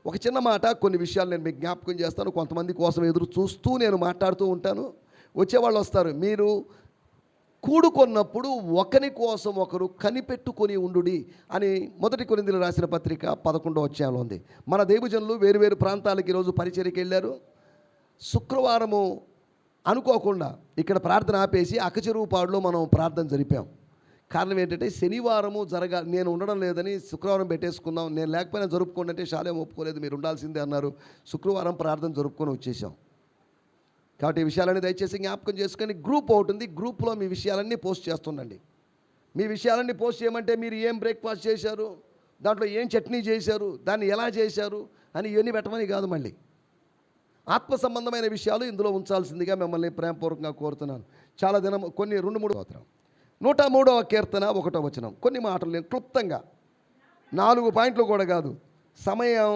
ఒక చిన్న మాట, కొన్ని విషయాలు నేను మీకు జ్ఞాపకం చేస్తాను. కొంతమంది కోసం ఎదురు చూస్తూ నేను మాట్లాడుతూ ఉంటాను. వచ్చేవాళ్ళు వస్తారు. మీరు కూడుకొన్నప్పుడు ఒకని కోసం ఒకరు కనిపెట్టుకొని ఉండుడి అని 1 కొరింథీయులకు రాసిన పత్రిక 11వ అధ్యాయంలో ఉంది. మన దైవజనులు వేరు వేరు ప్రాంతాలకు ఈరోజు పరిచర్యకి వెళ్ళారు. శుక్రవారము అనుకోకుండా ఇక్కడ ప్రార్థన ఆపేసి అక్కచెరువుపాడులో మనం ప్రార్థన జరిపాం. కారణం ఏంటంటే శనివారము నేను ఉండడం లేదని శుక్రవారం పెట్టేసుకున్నాం. నేను లేకపోయినా జరుపుకోండి అంటే శాలేం ఒప్పుకోలేదు, మీరు ఉండాల్సిందే అన్నారు. శుక్రవారం ప్రార్థన జరుపుకొని వచ్చేసాం. కాబట్టి ఈ విషయాలన్నీ దయచేసి జ్ఞాపకం చేసుకొని గ్రూప్ ఒకటి ఉంది, గ్రూప్లో మీ విషయాలన్నీ పోస్ట్ చేస్తుండండి. మీ విషయాలన్నీ పోస్ట్ చేయమంటే మీరు ఏం బ్రేక్ఫాస్ట్ చేశారు, దాంట్లో ఏం చట్నీ చేశారు, దాన్ని ఎలా చేశారు అని ఇవన్నీ పెట్టమని కాదు. మళ్ళీ ఆత్మ సంబంధమైన విషయాలు ఇందులో ఉంచాల్సిందిగా మిమ్మల్ని ప్రేమపూర్వకంగా కోరుతున్నాను. చాలా దినం కొన్ని 2-3 అవసరం. 103వ కీర్తన 1వ వచనం. కొన్ని మాటలు నేను క్లుప్తంగా 4 పాయింట్లు కూడా కాదు, సమయం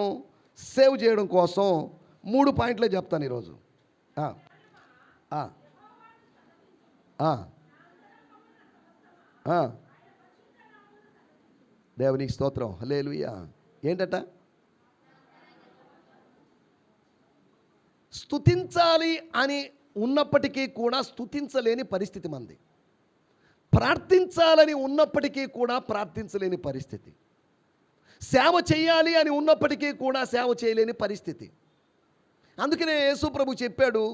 సేవ్ చేయడం కోసం 3 పాయింట్లే చెప్తాను ఈరోజు. దేవునికి స్తోత్రం, హల్లెలూయా. ఏంటట? స్తుతించాలి అని ఉన్నప్పటికీ కూడా స్తుతించలేని పరిస్థితి మంది. ప్రార్థించాలని ఉన్నప్పటికీ కూడా ప్రార్థించలేని పరిస్థితి. సేవ చేయాలి అని ఉన్నప్పటికీ కూడా సేవ చేయలేని పరిస్థితి. అందుకనే యేసు ప్రభు చెప్పాడు,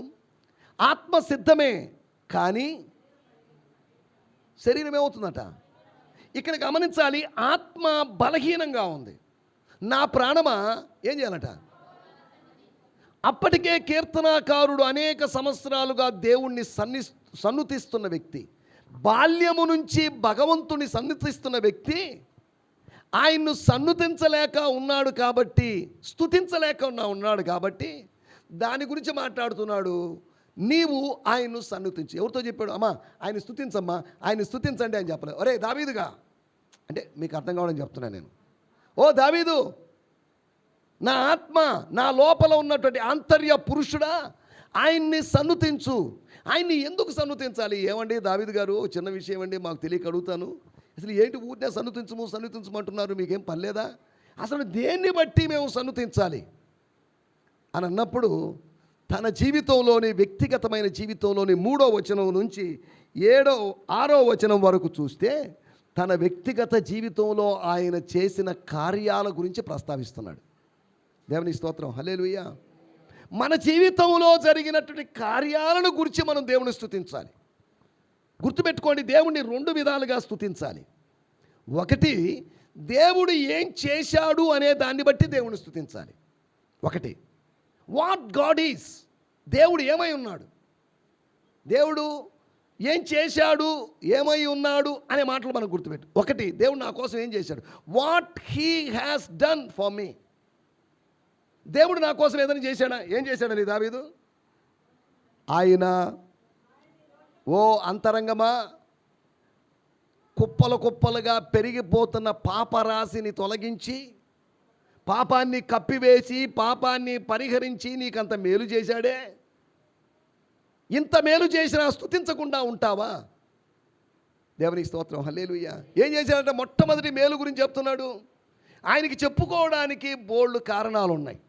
ఆత్మ సిద్ధమే కానీ శరీరం ఏమవుతుందట. ఇక్కడ గమనించాలి, ఆత్మ బలహీనంగా ఉంది. నా ప్రాణమా ఏం చేయాలట? అప్పటికే కీర్తనాకారుడు అనేక సంవత్సరాలుగా దేవుణ్ణి సన్నుతిస్తున్న వ్యక్తి, బాల్యము నుంచి భగవంతుని సన్నుతిస్తున్న వ్యక్తి ఆయన్ను సన్నుతించలేక ఉన్నాడు కాబట్టి, స్తుతించలేక ఉన్నాడు కాబట్టి దాని గురించి మాట్లాడుతున్నాడు. నీవు ఆయన్ను సన్నుతించు. ఎవరితో చెప్పాడు? అమ్మా ఆయన స్తుతించమ్మా, ఆయన స్తుతించండి అని చెప్పలేదు. ఒరే దావీదుగా, అంటే మీకు అర్థం కావాలని చెప్తున్నాను నేను. ఓ దావీదు, నా ఆత్మ, నా లోపల ఉన్నటువంటి ఆంతర్య పురుషుడా, ఆయన్ని సన్నుతించు. ఆయన్ని ఎందుకు సన్నుతించాలి? ఏమండి దావీదు గారు, చిన్న విషయం అండి, మాకు తెలియక అడుగుతాను. అసలు ఏంటి ఊరినే సన్నుతించమంటున్నారు? మీకేం పనిలేదా? అసలు దేన్ని బట్టి మేము సన్నుతించాలి అని అన్నప్పుడు, తన జీవితంలోని వ్యక్తిగతమైన జీవితంలోని 3వ వచనం నుంచి 6వ వచనం వరకు చూస్తే తన వ్యక్తిగత జీవితంలో ఆయన చేసిన కార్యాల గురించి ప్రస్తావిస్తున్నాడు. దేవుని స్తోత్రం, హల్లెలూయా. మన జీవితంలో జరిగినటువంటి కార్యాలను గురించి మనం దేవుని స్తుతించాలి. గుర్తుపెట్టుకోండి, దేవుణ్ణి 2 విధాలుగా స్తుతించాలి. ఒకటి, దేవుడు ఏం చేశాడు అనే దాన్ని బట్టి దేవుని స్తుతించాలి. ఒకటి, వాట్ గాడ్ ఈజ్, దేవుడు ఏమై ఉన్నాడు, దేవుడు ఏం చేశాడు, ఏమై ఉన్నాడు అనే మాటలు మనం గుర్తుపెట్టు. ఒకటి, దేవుడు నా కోసం ఏం చేశాడు, what he has done for me. దేవుడు నా కోసం ఏదైనా చేశాడా? ఏం చేశాడని దావీదు? ఆయన, ఓ అంతరంగమా, కుప్పలు కుప్పలుగా పెరిగిపోతున్న పాపరాశిని తొలగించి, పాపాన్ని కప్పివేసి, పాపాన్ని పరిహరించి నీకంత మేలు చేశాడే. ఇంత మేలు చేసినా స్తుతించకుండా ఉంటావా? దేవునికి స్తోత్రం, హల్లెలూయా. ఏం చేశాడంటే మొట్టమొదటి మేలు గురించి చెప్తున్నాడు. ఆయనకి చెప్పుకోవడానికి బోల్డ్ కారణాలు ఉన్నాయి.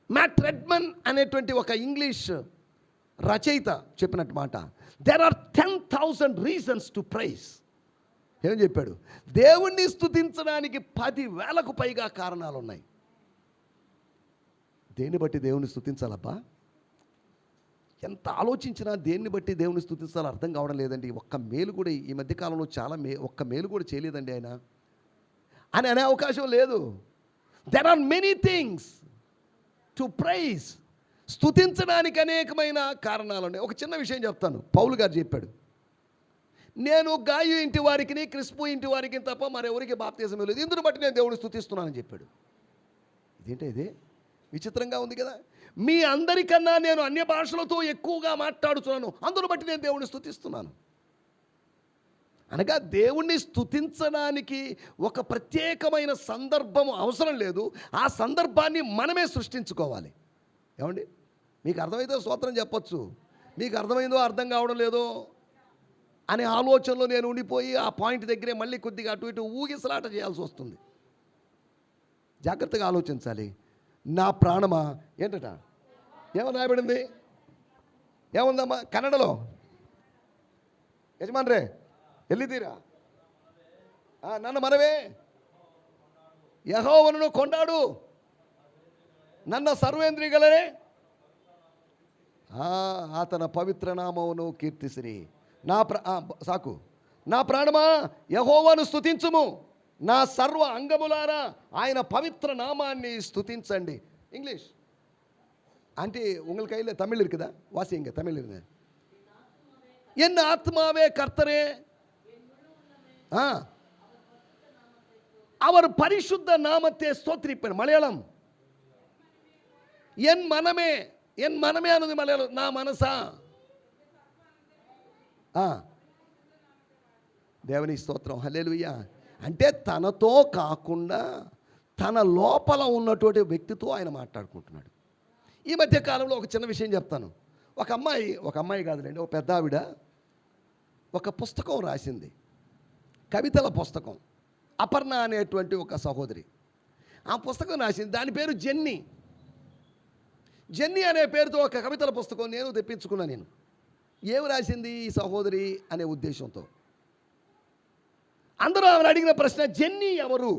మ్యాట్ రెడ్మన్ అనేటువంటి ఒక ఇంగ్లీష్ రచయిత చెప్పినట్టు మాట, there are 10,000 reasons to praise. ఏం చెప్పాడు? దేవుణ్ణి స్తుతించడానికి 10,000కు పైగా కారణాలు ఉన్నాయి. దేన్ని బట్టి దేవుని స్తుతించాలబ్బా? ఎంత ఆలోచించినా దేన్ని బట్టి దేవుని స్తుతించాలో అర్థం కావడం లేదండి. ఒక్క మేలు కూడా ఈ మధ్యకాలంలో ఒక్క మేలు కూడా చేయలేదండి ఆయన అని అనే అవకాశం లేదు. There are many things to praise. స్తుతించడానికి అనేకమైన కారణాలు ఉన్నాయి. ఒక చిన్న విషయం చెప్తాను. పౌలు గారు చెప్పాడు, నేను గాయు ఇంటి వారికి, క్రిస్పు ఇంటి వారికి తప్ప మరెవరికి బాప్తిసం లేదు, ఇందును బట్టి నేను దేవుని స్తుతిస్తున్నానని చెప్పాడు. ఇదేంటే ఇది విచిత్రంగా ఉంది కదా. మీ అందరికన్నా నేను అన్య భాషలతో ఎక్కువగా మాట్లాడుతున్నాను, అందును బట్టి నేను దేవుని స్తుతిస్తున్నాను. అనగా దేవుణ్ణి స్తుతించడానికి ఒక ప్రత్యేకమైన సందర్భం అవసరం లేదు. ఆ సందర్భాన్ని మనమే సృష్టించుకోవాలి. ఏమండి, మీకు అర్థమైతే స్తోత్రం చెప్పొచ్చు, మీకు అర్థమైందో అర్థం కావడం లేదో అనే ఆలోచనలో నేను ఉండిపోయి ఆ పాయింట్ దగ్గరే మళ్ళీ కొద్దిగా అటు ఇటు ఊగిసలాట చేయాల్సి వస్తుంది. జాగ్రత్తగా ఆలోచించాలి. నా ప్రాణమా ఏంటట ఏమని రాయబడింది? ఏముందమ్మా కన్నడలో? యజమాన్ రే ఎల్లిదీరా నన్ను మనవే యెహోవాను కొండాడు, నన్న సర్వేంద్రియగలరే ఆతన పవిత్ర నామమును కీర్తిసిరి. సాకు నా ప్రాణమా యెహోవాను స్తుతించుము, నా సర్వ అంగములారా ఆయన పవిత్ర నామాన్ని స్తుతించండి. ఇంగ్లీష్ అంటే உங்களுக்கு கையில் தமிழ் இருக்குதா? வாசிங்க தமிழ் இருங்க. என் ஆத்மாவே கர்த்தரே அவர் பரிசுத்த நாமத்தை ஸ்தோத்திரிப்பேன். மலையாளம் என் மனமே, என் மனமே అన్నది మలయాళం, నా మనసా. దేవుని స్తోత్రం, హల్లెలూయా. అంటే తనతో కాకుండా తన లోపల ఉన్నటువంటి వ్యక్తితో ఆయన మాట్లాడుకుంటున్నాడు. ఈ మధ్య కాలంలో ఒక చిన్న విషయం చెప్తాను. ఒక అమ్మాయి కాదులేండి, ఒక పెద్ద ఆవిడ ఒక పుస్తకం రాసింది, కవితల పుస్తకం. అపర్ణ అనేటువంటి ఒక సహోదరి ఆ పుస్తకం రాసింది. దాని పేరు జెన్నీ. జెన్నీ అనే పేరుతో ఒక కవితల పుస్తకం నేను తెప్పించుకున్నా. నేను ఏమి రాసింది ఈ సహోదరి అనే ఉద్దేశంతో అందరూ ఆమెను అడిగిన ప్రశ్న, జెన్నీ ఎవరు?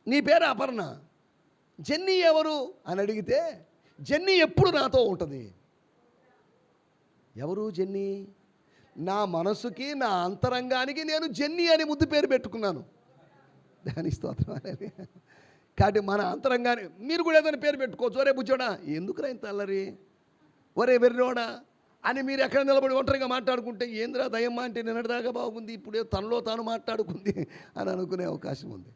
నీ పేరు అపర్ణ, జెన్నీ ఎవరు అని అడిగితే, జెన్నీ ఎప్పుడు నాతో ఉంటుంది. ఎవరు జెన్నీ? నా మనసుకి, నా అంతరంగానికి నేను జెన్నీ అని ముద్దు పేరు పెట్టుకున్నాను. దాని స్తోత్రం. కాబట్టి మన అంతరంగాన్ని మీరు కూడా ఏదైనా పేరు పెట్టుకోవచ్చు. ఒరే బుజ్జోడా, ఎందుకురా ఇంత అల్లరి, ఒరే వెర్రోడా అని మీరు ఎక్కడ నిలబడి ఒంటరిగా మాట్లాడుకుంటే, ఏంద్రా దయమ్మా అంటే నిన్నటిదాకా బాగుంది, ఇప్పుడే తనలో తాను మాట్లాడుకుంది అని అనుకునే అవకాశం ఉంది.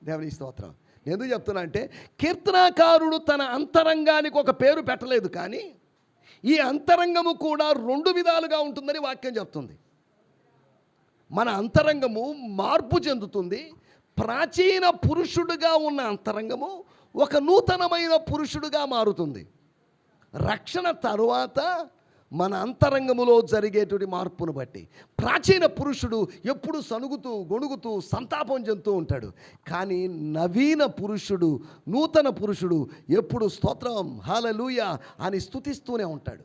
దేవుని స్తోత్రం. ఎందుకు చెప్తున్నా అంటే, కీర్తనాకారుడు తన అంతరంగానికి ఒక పేరు పెట్టలేదు, కానీ ఈ అంతరంగము కూడా రెండు విధాలుగా ఉంటుందని వాక్యం చెప్తుంది. మన అంతరంగము మార్పు చెందుతుంది. ప్రాచీన పురుషుడుగా ఉన్న అంతరంగము ఒక నూతనమైన పురుషుడుగా మారుతుంది. రక్షణ తరువాత మన అంతరంగములో జరిగేటువంటి మార్పును బట్టి ప్రాచీన పురుషుడు ఎప్పుడు సనుగుతూ గొణుగుతూ సంతాపం చెందుతూ ఉంటాడు. కానీ నవీన పురుషుడు, నూతన పురుషుడు ఎప్పుడు స్తోత్రం హల్లెలూయా అని స్తుతిస్తూనే ఉంటాడు.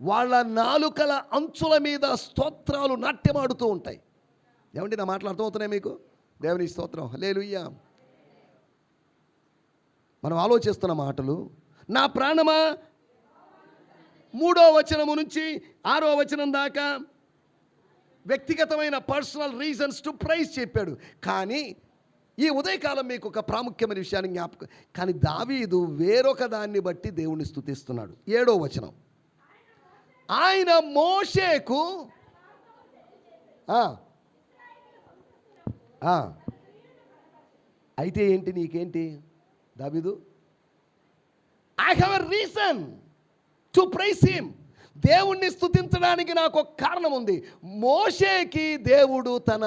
వాళ్ళ నాలుకల అంచుల మీద స్తోత్రాలు నాట్యమాడుతూ ఉంటాయి. ఏమండి నా మాటలు అర్థమవుతున్నాయి మీకు? దేవుని స్తోత్రం, హల్లెలూయా. మనం ఆలోచిస్తున్న మాటలు, నా ప్రాణమా 3వ వచనము నుంచి 6వ వచనం దాకా వ్యక్తిగతమైన పర్సనల్ రీజన్స్ టు ప్రైజ్ చెప్పాడు. కానీ ఈ ఉదయకాలం మీకు ఒక ప్రాముఖ్యమైన విషయాన్ని జ్ఞాపకం. కానీ దావీదు వేరొక దాన్ని బట్టి దేవుణ్ణి స్తుతిస్తున్నాడు. 7వ వచనం, ఆయన మోషేకు అయితే ఏంటి నీకేంటి దావీదు? I have a reason to praise him. దేవుణ్ణి స్తుతించడానికి నాకు ఒక కారణం ఉంది. మోషేకి దేవుడు తన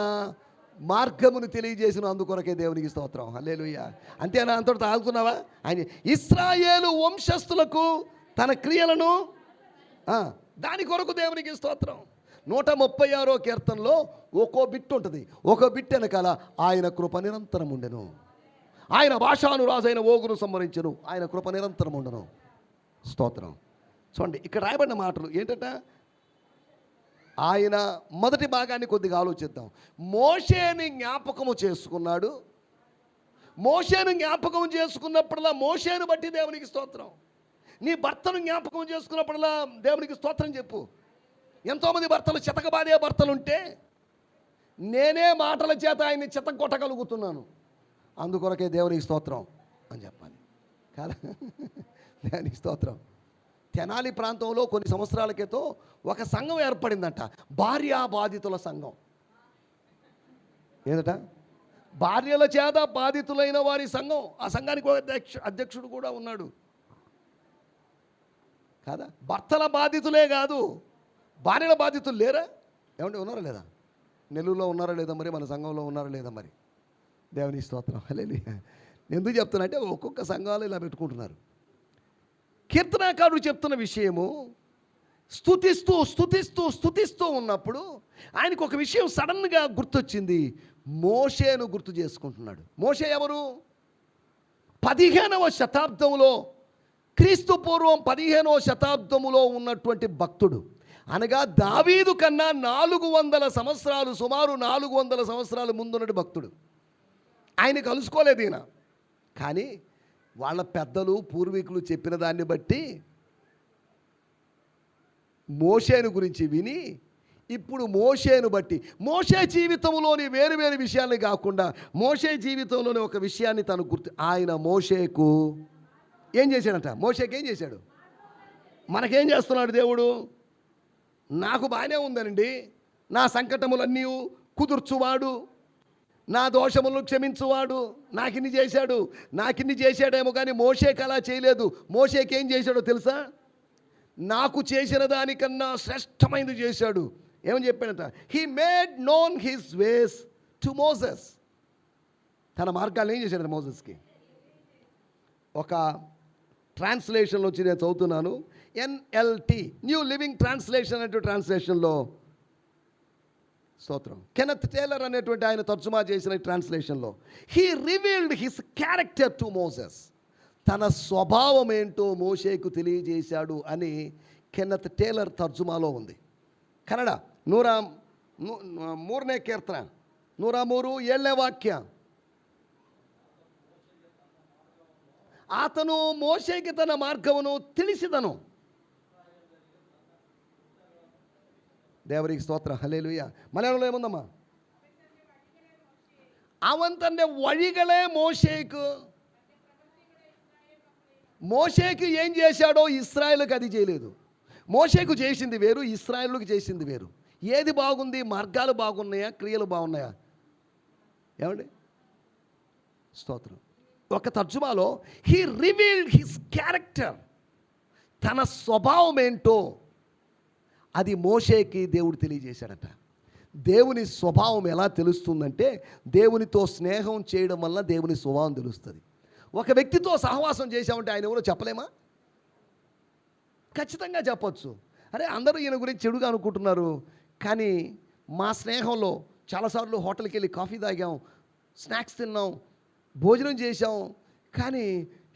మార్గమును తెలియజేసిన అందుకొరకే దేవునికి స్తోత్రం, హల్లెలూయా. అంతేనా? అంతటితో ఆగుతున్నావా? ఆయన ఇశ్రాయేలు వంశస్థులకు తన క్రియలను దాని కొరకు దేవునికి స్తోత్రం. 136వ కీర్తనలో ఒక్కో బిట్టు ఉంటుంది. ఒక బిట్ వెనకాల ఆయన కృప నిరంతరం ఉండెను, ఆయన భాషాను రాజైన ఓగును సంహరించెను, ఆయన కృప నిరంతరం ఉండను. స్తోత్రం. చూడండి ఇక్కడ రాయబడిన మాటలు ఏంటంట. ఆయన మొదటి భాగాన్ని కొద్దిగా ఆలోచిద్దాం. మోషేని జ్ఞాపకము చేసుకున్నాడు. మోషేను జ్ఞాపకం చేసుకున్నప్పుడల్లా మోషేను బట్టి దేవునికి స్తోత్రం. నీ భర్తను జ్ఞాపకం చేసుకున్నప్పుడల్లా దేవునికి స్తోత్రం చెప్పు. ఎంతోమంది భర్తలు చితకబాదే భర్తలు ఉంటే, నేనే మాటల చేత ఆయన్ని చితక కొట్టగలుగుతున్నాను, అందుకొరకే దేవునికి స్తోత్రం అని చెప్పాలి కదా. దేవునికి స్తోత్రం. తెనాలి ప్రాంతంలో కొన్ని సంవత్సరాల క్రితం ఒక సంఘం ఏర్పడిందంట, భార్యా బాధితుల సంఘం. ఏదట? భార్యల చేత బాధితులైన వారి సంఘం. ఆ సంఘానికి ఒక అధ్యక్షుడు కూడా ఉన్నాడు కాదా. భర్తల బాధితులే కాదు, భార్యల బాధితులు లేరా? ఏమంటే ఉన్నారా లేదా? నెల్లూరులో ఉన్నారా లేదా మరి? మన సంఘంలో ఉన్నారా లేదా మరి? దేవుని స్తోత్రం, హల్లెలూయా. ఎందుకు చెప్తున్నా అంటే ఒక్కొక్క సంఘాలు ఇలా పెట్టుకుంటున్నారు. కీర్తనాకారుడు చెప్తున్న విషయము, స్తుతిస్తూ స్తుతిస్తూ స్తుతిస్తూ ఉన్నప్పుడు ఆయనకు ఒక విషయం సడన్గా గుర్తొచ్చింది. మోషేను గుర్తు చేసుకుంటున్నాడు. మోషే ఎవరు? 15వ శతాబ్దంలో, క్రీస్తు పూర్వం 15వ శతాబ్దములో ఉన్నటువంటి భక్తుడు. అనగా దావీదు కన్నా 400 సంవత్సరాలు, సుమారు 400 సంవత్సరాలు ముందున్నటి భక్తుడు. ఆయన కలుసుకోలేదు ఈయన, కానీ వాళ్ళ పెద్దలు పూర్వీకులు చెప్పిన దాన్ని బట్టి మోషేను గురించి విని, ఇప్పుడు మోషేను బట్టి, మోషే జీవితంలోని వేరు వేరు విషయాన్ని కాకుండా మోషే జీవితంలోని ఒక విషయాన్ని తను ఆయన మోషేకు ఏం చేశాడంట? మోషేకి ఏం చేశాడు? మనకేం చేస్తున్నాడు దేవుడు? నాకు బాగానే ఉందనండి, నా సంకటములన్నీ కుదుర్చువాడు, నా దోషములను క్షమించువాడు, నాకిన్ని చేశాడేమో కానీ మోషేకి అలా చేయలేదు. మోషేకి ఏం చేశాడో తెలుసా? నాకు చేసిన దానికన్నా శ్రేష్టమైనది చేశాడు. ఏమని చెప్పాడంట? He made known his ways to Moses. తన మార్గాలు ఏం చేశాడు మోసెస్కి? ఒక ట్రాన్స్లేషన్లో వచ్చి నేను చదువుతున్నాను, ఎన్ఎల్టి, న్యూ లివింగ్ ట్రాన్స్లేషన్ అనే ట్రాన్స్లేషన్లో, స్తోత్రం, కెనెత్ టేలర్ అనేటువంటి ఆయన తర్జుమా చేసిన ట్రాన్స్లేషన్లో, he revealed his character to Moses. తన స్వభావం ఏంటో మోషేకు తెలియజేశాడు అని కెనెత్ టేలర్ తర్జుమాలో ఉంది. కన్నడ 103ನೇ కీర్తన 103 7ನೇ వాక్య. ఆతను మోషేకి తన మార్గమును ತಿಳಿಸಿದನು. ದೇವರಿಗೆ ಸ್ತೋತ್ರ, ಹಲ್ಲೆಲೂಯಾ. ಮಲಯಾಳಂలో ఏముందమ్మా? അവൻ തൻ്റെ വഴികളെ మోషేకి ఏం చేశాడో ఇశ్రాయేలుకి అది చేయలేదు. మోషేకు చేసింది వేరు, ఇశ్రాయేలుకి చేసింది వేరు. ఏది బాగుంది? మార్గాలు బాగున్నాయా, క్రియలు బాగున్నాయా? ఏమండి? స్తోత్రం. ఒక తర్జుమాలో హీ రివీల్డ్ హిస్ క్యారెక్టర్, తన స్వభావం ఏంటో అది మోషేకి దేవుడు తెలియజేశాడట. దేవుని స్వభావం ఎలా తెలుస్తుందంటే, దేవునితో స్నేహం చేయడం వల్ల దేవుని స్వభావం తెలుస్తుంది. ఒక వ్యక్తితో సహవాసం చేశామంటే ఆయన ఎవరో చెప్పలేమా? ఖచ్చితంగా చెప్పొచ్చు. అరే, అందరూ ఈయన గురించి చెడుగా అనుకుంటున్నారు, కానీ మా స్నేహంలో చాలాసార్లు హోటల్కి వెళ్ళి కాఫీ తాగాం, స్నాక్స్ తిన్నాం, భోజనం చేశాం, కానీ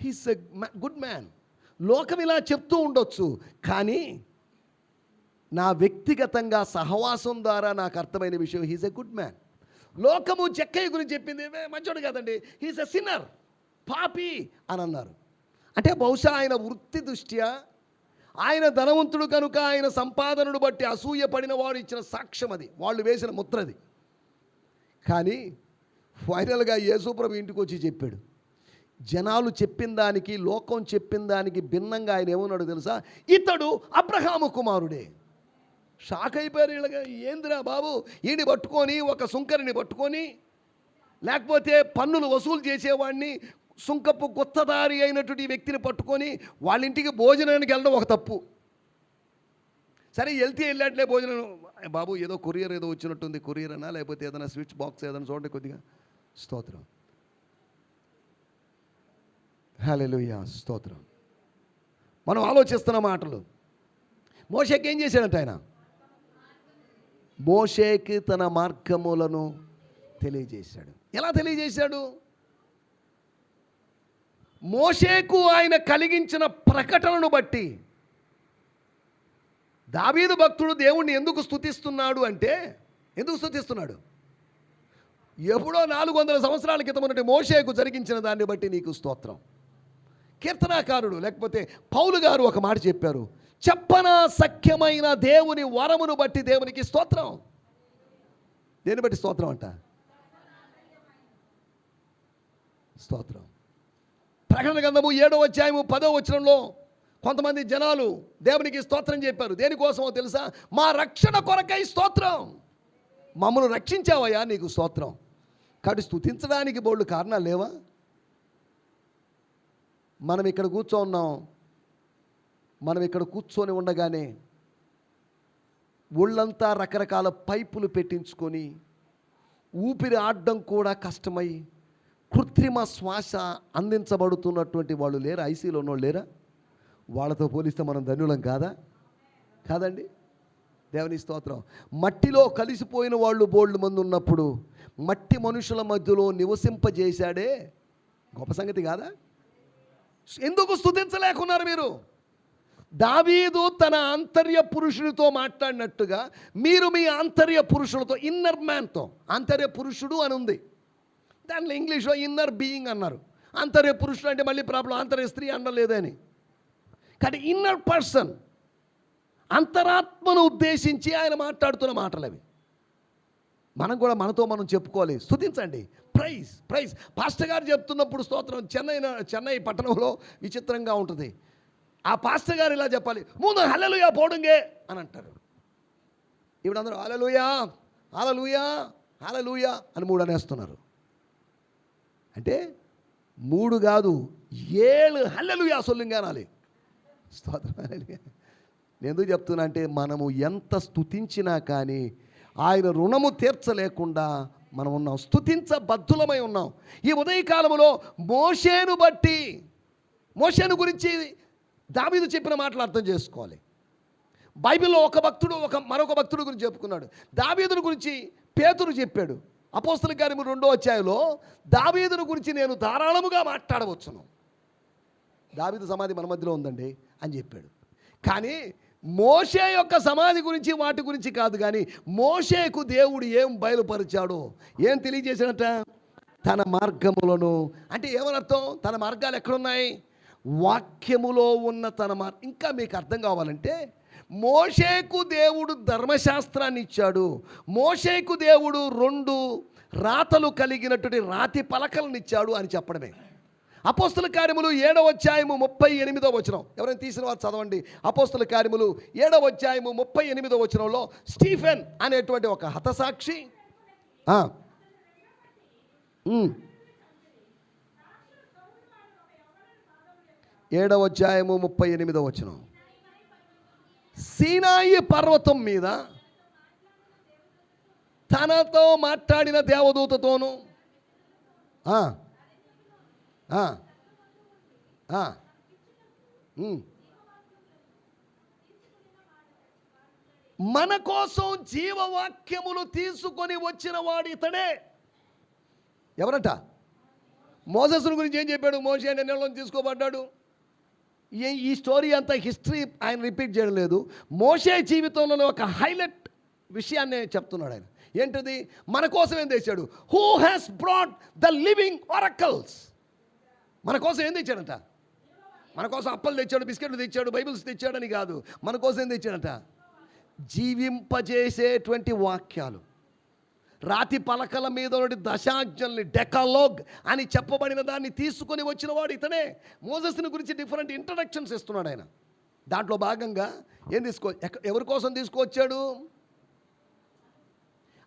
హీస్ ఎ గుడ్ మ్యాన్. లోకం ఇలా చెప్తూ ఉండొచ్చు, కానీ నా వ్యక్తిగతంగా సహవాసం ద్వారా నాకు అర్థమైన విషయం, హీస్ ఎ గుడ్ మ్యాన్. లోకము జక్కయ్య గురించి చెప్పింది మంచోడు కాదండి, హీస్ ఎ సిన్నర్, పాపి అని అన్నారు. అంటే బహుశా ఆయన వృత్తి దృష్ట్యా, ఆయన ధనవంతుడు కనుక ఆయన సంపాదనను బట్టి అసూయ పడిన వాడు ఇచ్చిన సాక్ష్యం అది, వాళ్ళు వేసిన ముద్రది. కానీ ఫైనల్గా యేసుప్రభు ఇంటికి వచ్చి చెప్పాడు. జనాలు చెప్పిన దానికి, లోకం చెప్పిన దానికి భిన్నంగా ఆయన ఏమన్నాడు తెలుసా? ఇతడు అబ్రహాము కుమారుడే. షాక్ అయిపోయారు వీళ్ళగా. ఏందిరా బాబు, ఈయన్ని పట్టుకొని, ఒక సుంకరిని పట్టుకొని, లేకపోతే పన్నులు వసూలు చేసేవాడిని, సుంకపు గుత్తదారి అయినటువంటి వ్యక్తిని పట్టుకొని వాళ్ళ ఇంటికి భోజనానికి వెళ్ళడం ఒక తప్పు. సరే, వెళ్ళట్లే భోజనం, బాబు ఏదో కొరియర్ ఏదో వచ్చినట్టుంది, కొరియర్ అన్నా లేకపోతే ఏదైనా స్విచ్ బాక్స్ ఏదైనా చూడండి కొద్దిగా. స్తోత్రం, హల్లెలూయా, స్తోత్రం. మనం ఆలోచిస్తున్న మాటలు. మోషేకి ఏం చేశాడంట ఆయన? మోషేకి తన మార్గములను తెలియజేశాడు. ఎలా తెలియజేశాడు? మోషేకు ఆయన కలిగించిన ప్రకటనను బట్టి. దావీదు భక్తుడు దేవుణ్ణి ఎందుకు స్తుతిస్తున్నాడు అంటే, ఎందుకు స్తుతిస్తున్నాడు? ఎప్పుడో 400 సంవత్సరాల క్రితం ఉన్నట్టు మోషేకు జరిగించిన దాన్ని బట్టి నీకు స్తోత్రం. కీర్తనాకారుడు లేకపోతే పౌలు గారు ఒక మాట చెప్పారు, చెప్పన సఖ్యమైన దేవుని వరమును బట్టి దేవునికి స్తోత్రం. దేని బట్టి స్తోత్రం అంట? స్తోత్రం. ప్రకటన గ్రంథము 7వ అధ్యాయము 10వ వచనంలో కొంతమంది జనాలు దేవునికి స్తోత్రం చెప్పారు. దేనికోసమో తెలుసా? మా రక్షణ కొరకై స్తోత్రం. మమ్మల్ని రక్షించావయ్యా, నీకు స్తోత్రం. కాబట్టి స్తుతించడానికి బోళ్ళు కారణాలు లేవా? మనం ఇక్కడ కూర్చొని ఉండగానే ఒళ్ళంతా రకరకాల పైపులు పెట్టించుకొని ఊపిరి ఆడడం కూడా కష్టమై కృత్రిమ శ్వాస అందించబడుతున్నటువంటి వాళ్ళు లేరా? ఐసీలో ఉన్నోళ్ళు లేరా? వాళ్ళతో పోలిస్తే మనం ధన్యులం కాదండి? దేవుని స్తోత్రం. మట్టిలో కలిసిపోయిన వాళ్ళు బోల్డ్ మంది ఉన్నప్పుడు మట్టి మనుషుల మధ్యలో నివసింపజేశాడే, గొప్ప సంగతి కాదా? ఎందుకు స్తుతించలేకున్నారు మీరు? దావీదు తన ఆంతర్య పురుషుడితో మాట్లాడినట్టుగా మీరు మీ ఆంతర్య పురుషులతో, ఇన్నర్ మ్యాన్తో, ఆంతర్య పురుషుడు అని ఉంది, దాంట్లో ఇంగ్లీష్లో ఇన్నర్ బీయింగ్ అన్నారు. ఆంతర్య పురుషుడు అంటే మళ్ళీ ప్రాబ్లం, ఆంతర్య స్త్రీ అనలేదని. కానీ ఇన్నర్ పర్సన్, అంతరాత్మను ఉద్దేశించి ఆయన మాట్లాడుతున్న మాటలు అవి. మనం కూడా మనతో మనం చెప్పుకోవాలి, స్తుతించండి, ప్రైజ్ ప్రైజ్. పాస్టర్ గారు చెప్తున్నప్పుడు స్తోత్రం. చెన్నై పట్టణంలో విచిత్రంగా ఉంటుంది. ఆ పాస్టర్ గారు ఇలా చెప్పాలి, ముందు హల్లెలూయా పోడుంగే అని అంటారు. ఇప్పుడు అందరూ హల్లెలూయా హల్లెలూయా హల్లెలూయా అని 3 అనేస్తున్నారు. అంటే 3 కాదు, 7 హల్లెలూయా సొల్లుంగా అనాలి. స్తోత్రం. నేను ఎందుకు చెప్తున్నా అంటే, మనము ఎంత స్తుతించినా కానీ ఆయన రుణము తీర్చలేకుండా మనం ఉన్నాం, స్తుతించబద్ధులమై ఉన్నాం. ఈ ఉదయకాలంలో మోషేను బట్టి, మోషేను గురించి దావీదు చెప్పిన మాటలు అర్థం చేసుకోవాలి. బైబిల్లో ఒక భక్తుడు మరొక భక్తుడు గురించి చెప్పుకున్నాడు. దావీదుని గురించి పేతురు చెప్పాడు. అపోస్తల కార్యములు 2వ అధ్యాయంలో దావీదుని గురించి నేను ధారాళముగా మాట్లాడవచ్చును, దావీదు సమాధి మన మధ్యలో ఉందండి అని చెప్పాడు. కానీ మోషే యొక్క సమాధి గురించి వాటి గురించి కాదు, కానీ మోషేకు దేవుడు ఏం బయలుపరిచాడో, ఏం తెలియజేసినట్ట, తన మార్గములను. అంటే ఏమనర్థం? తన మార్గాలు ఎక్కడున్నాయి? వాక్యములో ఉన్న తన ఇంకా మీకు అర్థం కావాలంటే, మోషేకు దేవుడు ధర్మశాస్త్రాన్ని ఇచ్చాడు. మోషేకు దేవుడు 2 రాతలు కలిగినటువంటి రాతి పలకలను ఇచ్చాడు అని చెప్పడమే. అపోస్తల కార్యములు 7వ అధ్యాయము 38వ వచనం, ఎవరైనా తీసిన వారు చదవండి. అపోస్తల కార్యములు 7వ అధ్యాయము 38వ వచనంలో స్టీఫెన్ అనేటువంటి ఒక హతసాక్షి, 7వ అధ్యాయము 38వ వచనం, సీనాయి పర్వతం మీద తనతో మాట్లాడిన దేవదూతతోను మన కోసం జీవవాక్యములు తీసుకొని వచ్చిన వాడు ఇతడే. ఎవరట? మోసెస్ను గురించి ఏం చెప్పాడు? మోషే అనే నీళ్ళలో తీసుకోబడ్డాడు. ఈ స్టోరీ అంతా హిస్టరీ ఆయన రిపీట్ చేయడం లేదు. మోషే జీవితంలోనే ఒక హైలైట్ విషయాన్ని చెప్తున్నాడు ఆయన. ఏంటిది? మన కోసం ఏం తెచ్చాడు? Who has brought the living oracles. మన కోసం ఏం తెచ్చాడంట? మన కోసం అప్పలు తెచ్చాడు, బిస్కెట్లు తెచ్చాడు, బైబిల్స్ తెచ్చాడని కాదు. మన కోసం ఏం తెచ్చాడంట? జీవింపజేసేటువంటి వాక్యాలు, రాతి పలకల మీద దశాజ్ఞల్ని, డెకాలోగ్ అని చెప్పబడిన దాన్ని తీసుకొని వచ్చిన వాడు ఇతనే. మోసెస్ని గురించి డిఫరెంట్ ఇంట్రడక్షన్స్ ఇస్తున్నాడు ఆయన. దాంట్లో భాగంగా ఏం ఎవరి కోసం తీసుకువచ్చాడు?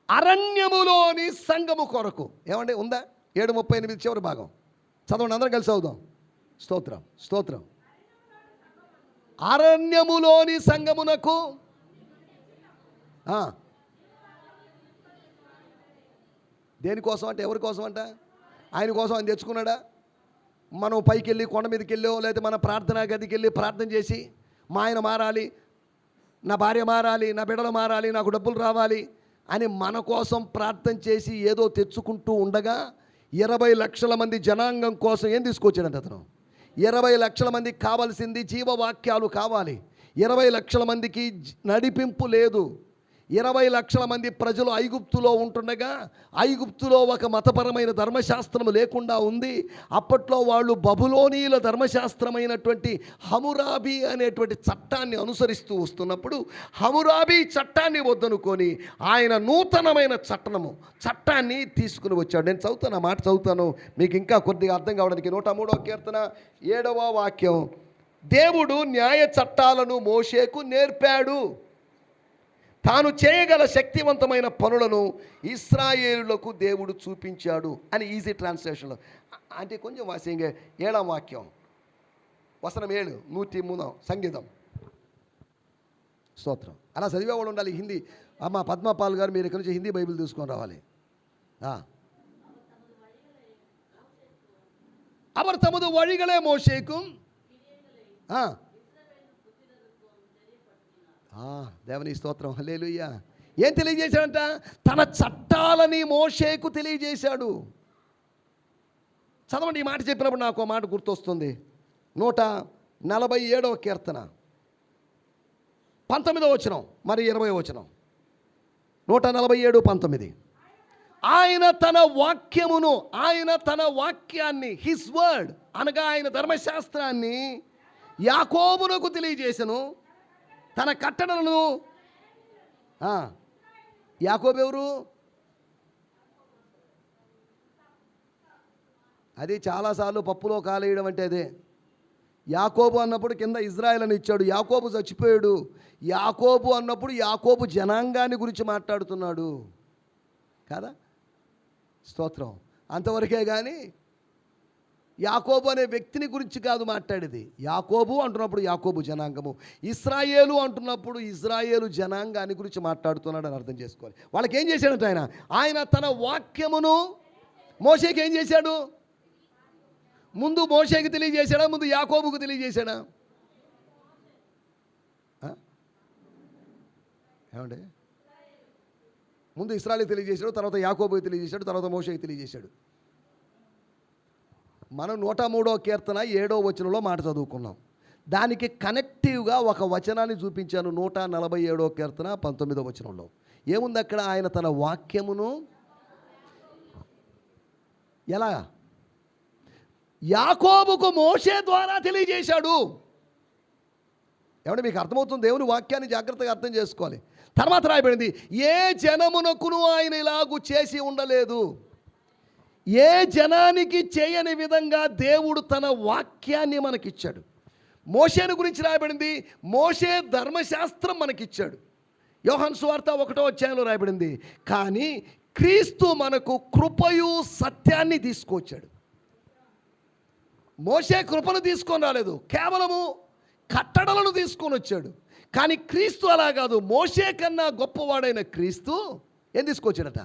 అరణ్యములోని సంఘము కొరకు. ఏమండి ఉందా? 7:38 చివరి భాగం చదవండి, అందరం కలిసి అవుదాం. స్తోత్రం స్తోత్రం. అరణ్యములోని సంఘమునకు దేనికోసం అంటే, ఎవరి కోసం అంట? ఆయన కోసం ఆయన తెచ్చుకున్నాడా? మనం పైకి వెళ్ళి కొండ మీదకి వెళ్ళో, లేదా మన ప్రార్థనా గదికి వెళ్ళి ప్రార్థన చేసి, మా ఆయన మారాలి, నా భార్య మారాలి, నా బిడ్డలు మారాలి, నాకు డబ్బులు రావాలి అని మన కోసం ప్రార్థన చేసి ఏదో తెచ్చుకుంటూ ఉండగా 20 లక్షల మంది జనాంగం కోసం ఏం తీసుకొచ్చాడంట అతను? 20 లక్షల మందికి కావాల్సింది జీవవాక్యాలు కావాలి. 20 లక్షల మందికి నడిపింపు లేదు. 20 లక్షల మంది ప్రజలు ఐగుప్తులో ఉంటుండగా, ఐగుప్తులో ఒక మతపరమైన ధర్మశాస్త్రం లేకుండా ఉంది. అప్పట్లో వాళ్ళు బబులోనీల ధర్మశాస్త్రమైనటువంటి హమురాబీ అనేటువంటి చట్టాన్ని అనుసరిస్తూ వస్తున్నప్పుడు, హమురాబీ చట్టాన్ని వద్దనుకొని ఆయన నూతనమైన చట్టాన్ని తీసుకుని వచ్చాడు. నేను చదువుతాను, ఆ మాట చదువుతాను, మీకు ఇంకా కొద్దిగా అర్థం కావడానికి. 103వ కీర్తన 7వ వాక్యం, దేవుడు న్యాయ చట్టాలను మోషేకు నేర్పాడు, తాను చేయగల శక్తివంతమైన పనులను ఇశ్రాయేలులకు దేవుడు చూపించాడు అని ఈజీ ట్రాన్స్లేషన్లో. అంటే కొంచెం వాసింగే 7వ వాక్యం, వసనం 7, 103 సంగీతం. స్తోత్రం. అలా చదివేవాడు ఉండాలి. హిందీ అమ్మ పద్మపాల్ గారు, మీరు ఇక్కడి నుంచి హిందీ బైబిల్ తీసుకొని రావాలి. அவர் தமது வழிகளை மோசேக்கும் దేవుని స్తోత్రం, హల్లెలూయా. ఏం తెలియజేశాడంట? తన చట్టాలని మోషేకు తెలియజేశాడు. చదవండి, ఈ మాట చెప్పినప్పుడు నాకు మాట గుర్తొస్తుంది. 147వ కీర్తన 19వ వచనం, మరి 20వ వచనం. 147:19. ఆయన తన వాక్యాన్ని, హిస్ వర్డ్ అనగా ఆయన ధర్మశాస్త్రాన్ని యాకోబునకు తెలియజేసెను, తన కట్టడలను. యాకోబు ఎవరు? అది చాలాసార్లు పప్పులో కాలేయడం అంటే అదే. యాకోబు అన్నప్పుడు కింద ఇజ్రాయెల్ అని ఇచ్చాడు. యాకోబు చచ్చిపోయాడు. యాకోబు అన్నప్పుడు యాకోబు జనాంగాన్ని గురించి మాట్లాడుతున్నాడు కదా. స్తోత్రం. అంతవరకే కానీ యాకోబు అనే వ్యక్తిని గురించి కాదు మాట్లాడేది. యాకోబు అంటున్నప్పుడు యాకోబు జనాంగము, ఇశ్రాయేలు అంటున్నప్పుడు ఇజ్రాయేలు జనాంగాన్ని గురించి మాట్లాడుతున్నాడు అని అర్థం చేసుకోవాలి. వాళ్ళకి ఏం చేశాడంట ఆయన తన వాక్యమును మోషేకి ఏం చేశాడు? ముందు మోషేకి తెలియజేశాడా, ముందు యాకోబుకు తెలియజేశాడా? ఏమండి? ముందు ఇశ్రాయేలుకి తెలియజేశాడు, తర్వాత యాకోబుకి తెలియజేశాడు, తర్వాత మోషేకి తెలియజేశాడు. మనం 103వ కీర్తన 7వ వచనంలో మాట చదువుకున్నాం. దానికి కనెక్టివ్గా ఒక వచనాన్ని చూపించాను. 147వ కీర్తన 19వ వచనంలో ఏముంది అక్కడ? ఆయన తన వాక్యమును ఎలా యాకోబుకు మోషే ద్వారా తెలియజేశాడు. ఏమంటే మీకు అర్థమవుతుంది? దేవుని వాక్యాన్ని జాగ్రత్తగా అర్థం చేసుకోవాలి. తర్వాత రాయబడింది, ఏ జనమునకును ఆయన ఇలాగు చేసి ఉండలేదు. ఏ జనానికి చేయని విధంగా దేవుడు తన వాక్యాన్ని మనకిచ్చాడు. మోషేను గురించి రాయబడింది, మోషే ధర్మశాస్త్రం మనకిచ్చాడు. యోహాను సువార్త 1వ అధ్యాయంలో రాయబడింది. కానీ క్రీస్తు మనకు కృపయు సత్యాన్ని తీసుకొచ్చాడు. మోషే కృపను తీసుకొని రాలేదు, కేవలము కట్టడలను తీసుకొని వచ్చాడు. కానీ క్రీస్తు అలా కాదు. మోషే కన్నా గొప్పవాడైన క్రీస్తు ఏం తీసుకొచ్చాడట?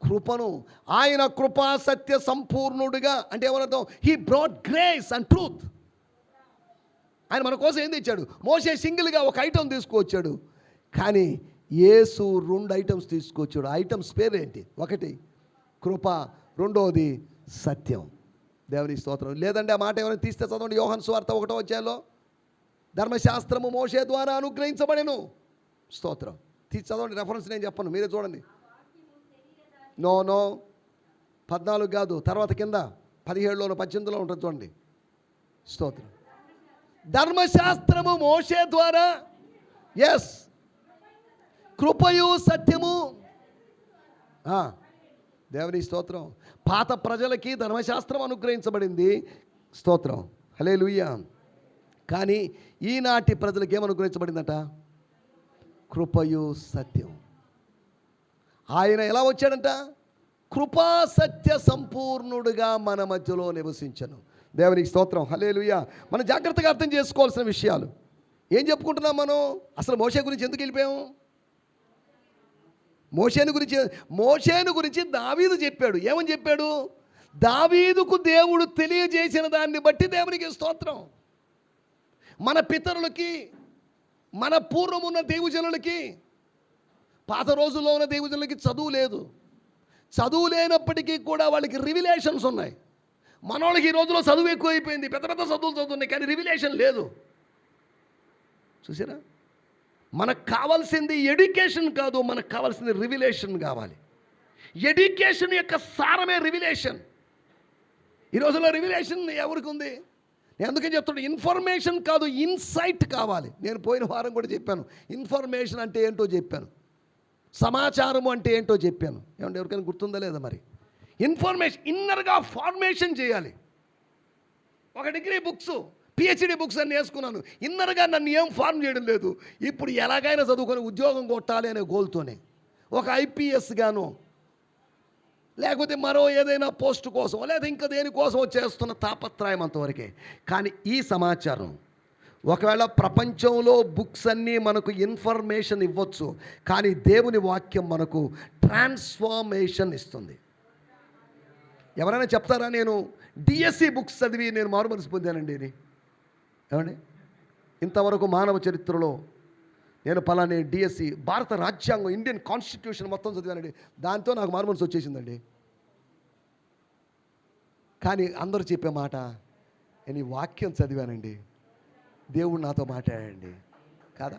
కృపను. ఆయన కృపా సత్య సంపూర్ణుడిగా అంటే ఏమర్థం? He brought grace and truth. ఆయన మన కోసం ఏం తెచ్చాడు? మోషే సింగిల్గా ఒక ఐటమ్ తీసుకువచ్చాడు, కానీ యేసు 2 ఐటమ్స్ తీసుకొచ్చాడు. ఐటమ్స్ పేరేంటి? ఒకటి కృప, రెండోది సత్యం. దేవుని స్తోత్రం. లేదంటే ఆ మాట ఎవరైనా తీస్తే చదవండి. యోహాను సువార్త 1వ అధ్యాయంలో ధర్మశాస్త్రము మోషే ద్వారా అనుగ్రహించబడెను. స్తోత్రం. తీసి చదవండి. రెఫరెన్స్ నేను చెప్పను, మీరే చూడండి. నో 14 కాదు, తర్వాత కింద 17లో 18లో ఉంటుంది చూడండి. స్తోత్రం. ధర్మశాస్త్రము మోషే ద్వారా, ఎస్, కృపయు సత్యము. దేవుని స్తోత్రం. పాత ప్రజలకి ధర్మశాస్త్రం అనుగ్రహించబడింది. స్తోత్రం. హల్లెలూయా. కానీ ఈనాటి ప్రజలకు ఏమనుగ్రహించబడిందట? కృపయు సత్యం. ఆయన ఎలా వచ్చాడంట? కృపా సత్య సంపూర్ణుడుగా మన మధ్యలో నివసించను. దేవునికి స్తోత్రం. హల్లెలూయా. మనం జాగ్రత్తగా అర్థం చేసుకోవాల్సిన విషయాలు. ఏం చెప్పుకుంటున్నాం మనం? అసలు మోషే గురించి ఎందుకు వెళ్ళిపోయాము? మోషేను గురించి దావీదు చెప్పాడు. ఏమని చెప్పాడు? దావీదుకు దేవుడు తెలియజేసిన దాన్ని బట్టి దేవునికి స్తోత్రం. మన పితరులకి, మన పూర్వమున్న దేవుజనులకి, పాత రోజుల్లో ఉన్న దేవుజనులకి చదువు లేదు. చదువు లేనప్పటికీ కూడా వాళ్ళకి రివిలేషన్స్ ఉన్నాయి. మనోళ్ళకి ఈ రోజులో చదువు ఎక్కువ అయిపోయింది, పెద్ద పెద్ద చదువులు చదువుతున్నాయి, కానీ రివిలేషన్ లేదు. చూసారా? మనకు కావాల్సింది ఎడ్యుకేషన్ కాదు, మనకు కావాల్సింది రివిలేషన్ కావాలి. ఎడ్యుకేషన్ యొక్క సారమే రివిలేషన్. ఈ రోజుల్లో రివిలేషన్ ఎవరికి ఉంది? నేను అందుకని చెప్తున్నాను, ఇన్ఫర్మేషన్ కాదు, ఇన్సైట్ కావాలి. నేను పోయిన వారం కూడా చెప్పాను, ఇన్ఫర్మేషన్ అంటే ఏంటో చెప్పాను, సమాచారము అంటే ఏంటో చెప్పాను. ఏమంటే ఎవరికైనా గుర్తుందా లేదా? మరి ఇన్ఫర్మేషన్, ఇన్నర్గా ఫార్మేషన్ చేయాలి. ఒక డిగ్రీ బుక్స్, పిహెచ్డి బుక్స్ అన్ని వేసుకున్నాను, ఇన్నర్గా నన్ను ఏం ఫార్మ్ చేయడం లేదు. ఇప్పుడు ఎలాగైనా చదువుకొని ఉద్యోగం కొట్టాలి అనే గోల్తోనే, ఒక ఐపీఎస్ గాను, లేకపోతే మరో ఏదైనా పోస్ట్ కోసం, లేదా ఇంకా దేనికోసం చేస్తున్న తాపత్రయం అంతవరకే. కానీ ఈ సమాచారం, ఒకవేళ ప్రపంచంలో బుక్స్ అన్నీ మనకు ఇన్ఫర్మేషన్ ఇవ్వచ్చు, కానీ దేవుని వాక్యం మనకు ట్రాన్స్ఫార్మేషన్ ఇస్తుంది. ఎవరైనా చెప్తారా, నేను డిఎస్సి బుక్స్ చదివి నేను మారుమనసు పొందానండి ఇది? ఏమండి, ఇంతవరకు మానవ చరిత్రలో నేను పలాని డిఎస్సి, భారత రాజ్యాంగం, ఇండియన్ కాన్స్టిట్యూషన్ మొత్తం చదివానండి, దాంతో నాకు మారుమనసు వచ్చేసిందండి. కానీ అందరూ చెప్పే మాట, నేను ఈ వాక్యం చదివానండి, దేవుడు నాతో మాట్లాడండి. కాదా?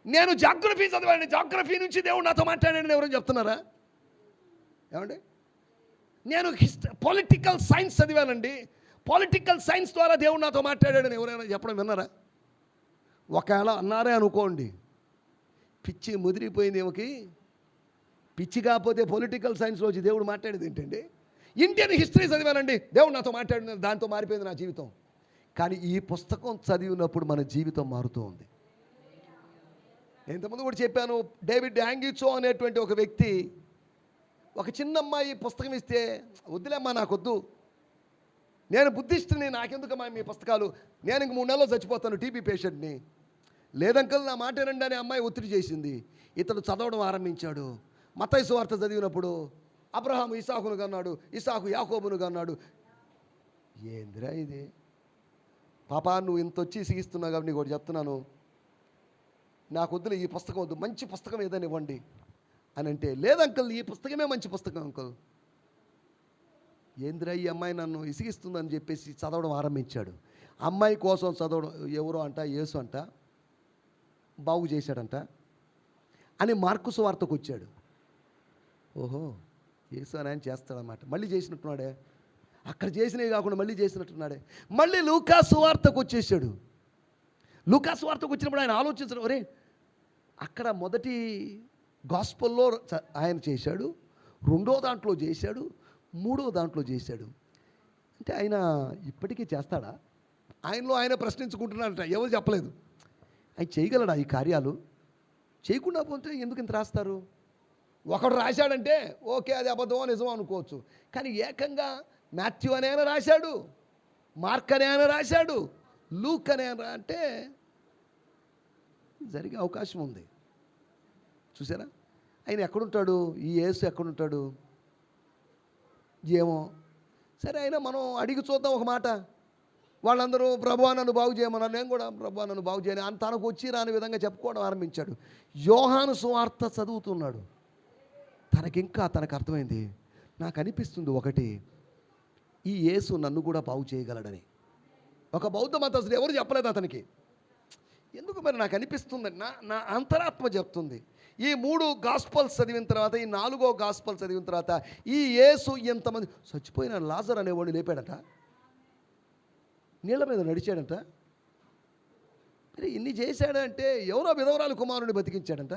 నేను జాగ్రఫీ చదివానండి, జాగ్రఫీ నుంచి దేవుడు నాతో మాట్లాడండి ఎవరైనా చెప్తున్నారా? ఏమండి? నేను పొలిటికల్ సైన్స్ చదివానండి, పొలిటికల్ సైన్స్ ద్వారా దేవుడు నాతో మాట్లాడాడని ఎవరైనా చెప్పడం విన్నారా? ఒకవేళ అన్నారే అనుకోండి, పిచ్చి ముదిరిపోయింది ఏమకి. పిచ్చి కాకపోతే పొలిటికల్ సైన్స్లోంచి దేవుడు మాట్లాడేది ఏంటండి? ఇండియన్ హిస్టరీ చదివానండి, దేవుడు నాతో మాట్లాడిన, దాంతో మారిపోయింది నా జీవితం. కానీ ఈ పుస్తకం చదివినప్పుడు మన జీవితం మారుతూ ఉంది. ఇంతకుముందు కూడా చెప్పాను, డేవిడ్ యాంగిచో అనేటువంటి ఒక వ్యక్తి ఒక చిన్న అమ్మాయి పుస్తకం ఇస్తే, వద్దులేమ్మా నాకొద్దు, నేను బుద్ధిస్టుని, నాకెందుకమ్మా మీ పుస్తకాలు, నేను ఇంక 3 నెలల్లో చచ్చిపోతాను, టీబీ పేషెంట్ని. లేదంకల్ నా మాట వినండి అని అమ్మాయి ఒత్తిడి చేసింది. ఇతడు చదవడం ఆరంభించాడు. మత్తయి సువార్త చదివినప్పుడు అబ్రహాము ఇస్సాకును కన్నాడు, ఇస్సాకు యాకోబును కన్నాడు. ఏందిరా ఇది? పాపా నువ్వు ఇంత వచ్చి సిగిస్తున్నావు కాబట్టి నీకు ఒకటి చెప్తున్నాను, నాకు వద్దులే, ఈ పుస్తకం వద్దు, మంచి పుస్తకం ఏదైనా ఇవ్వండి అని అంటే, లేదంకల్ ఈ పుస్తకమే మంచి పుస్తకం అంకుల్. ఏందిరా ఈ అమ్మాయి నన్ను ఇసిగిస్తుందని చెప్పేసి చదవడం ఆరంభించాడు. అమ్మాయి కోసం చదవడం, ఎవరో అంట యేసు అంట బాగు చేశాడంట అని మార్కు సువార్తకు వచ్చాడు. ఓహో, యేసు అని ఆయన చేస్తాడన్నమాట. మళ్ళీ చేసినట్టున్నాడే, అక్కడ చేసినవి కాకుండా మళ్ళీ చేసినట్టున్నాడే. మళ్ళీ లూకా సువార్తకు వచ్చేసాడు. లూకా సువార్తకు వచ్చినప్పుడు ఆయన ఆలోచించడం, ఒరే అక్కడ మొదటి గాస్పల్లో ఆయన చేశాడు, 2వ దాంట్లో చేశాడు, 3వ దాంట్లో చేశాడు. అంటే ఆయన ఇప్పటికీ చేస్తాడా? ఆయనలో ఆయన ప్రశ్నించుకుంటున్నాడంట. ఎవరు చెప్పలేదు. ఆయన చేయగలడా ఈ కార్యాలు? చేయకుండా పోతే ఎందుకు ఇంత రాస్తారు? ఒకడు రాశాడంటే ఓకే, అది అబద్ధమో నిజమో అనుకోవచ్చు. కానీ ఏకంగా మాథ్యూ అనే ఆయన రాశాడు, మార్క్ అనే ఆయన రాశాడు, లూక్ అనే ఆయన అంటే జరిగే అవకాశం ఉంది. చూసారా? ఆయన ఎక్కడుంటాడు? ఈ యేసు ఎక్కడుంటాడు? ఏమో. సరే, అయినా మనం అడిగి చూద్దాం ఒక మాట. వాళ్ళందరూ ప్రభువా నన్ను బాగు చేయమన్నారు, నేను కూడా ప్రభువా నన్ను బాగు చేయని అని తనకు వచ్చి రాని విధంగా చెప్పుకోవడం ఆరంభించాడు. యోహాను సువార్త చదువుతున్నాడు. తనకు అర్థమైంది, నాకు అనిపిస్తుంది ఒకటి, ఈ యేసు నన్ను కూడా బాగు చేయగలడని. ఒక బౌద్ధ మతస్థుడు ఎవరు చెప్పలేదు అతనికి. ఎందుకు మరి నాకు అనిపిస్తుంది, నా అంతరాత్మ చెప్తుంది. ఈ 3 గాస్పల్స్ చదివిన తర్వాత, ఈ 4వ గాస్పల్ చదివిన తర్వాత, ఈ యేసు ఎంతమంది చచ్చిపోయిన లాజర్ అనేవాడిని లేపాడట, నీళ్ళ మీద నడిచాడంట. మరి ఇన్ని చేశాడంటే ఎవరో విధవరాలు కుమారుని బతికించాడంట.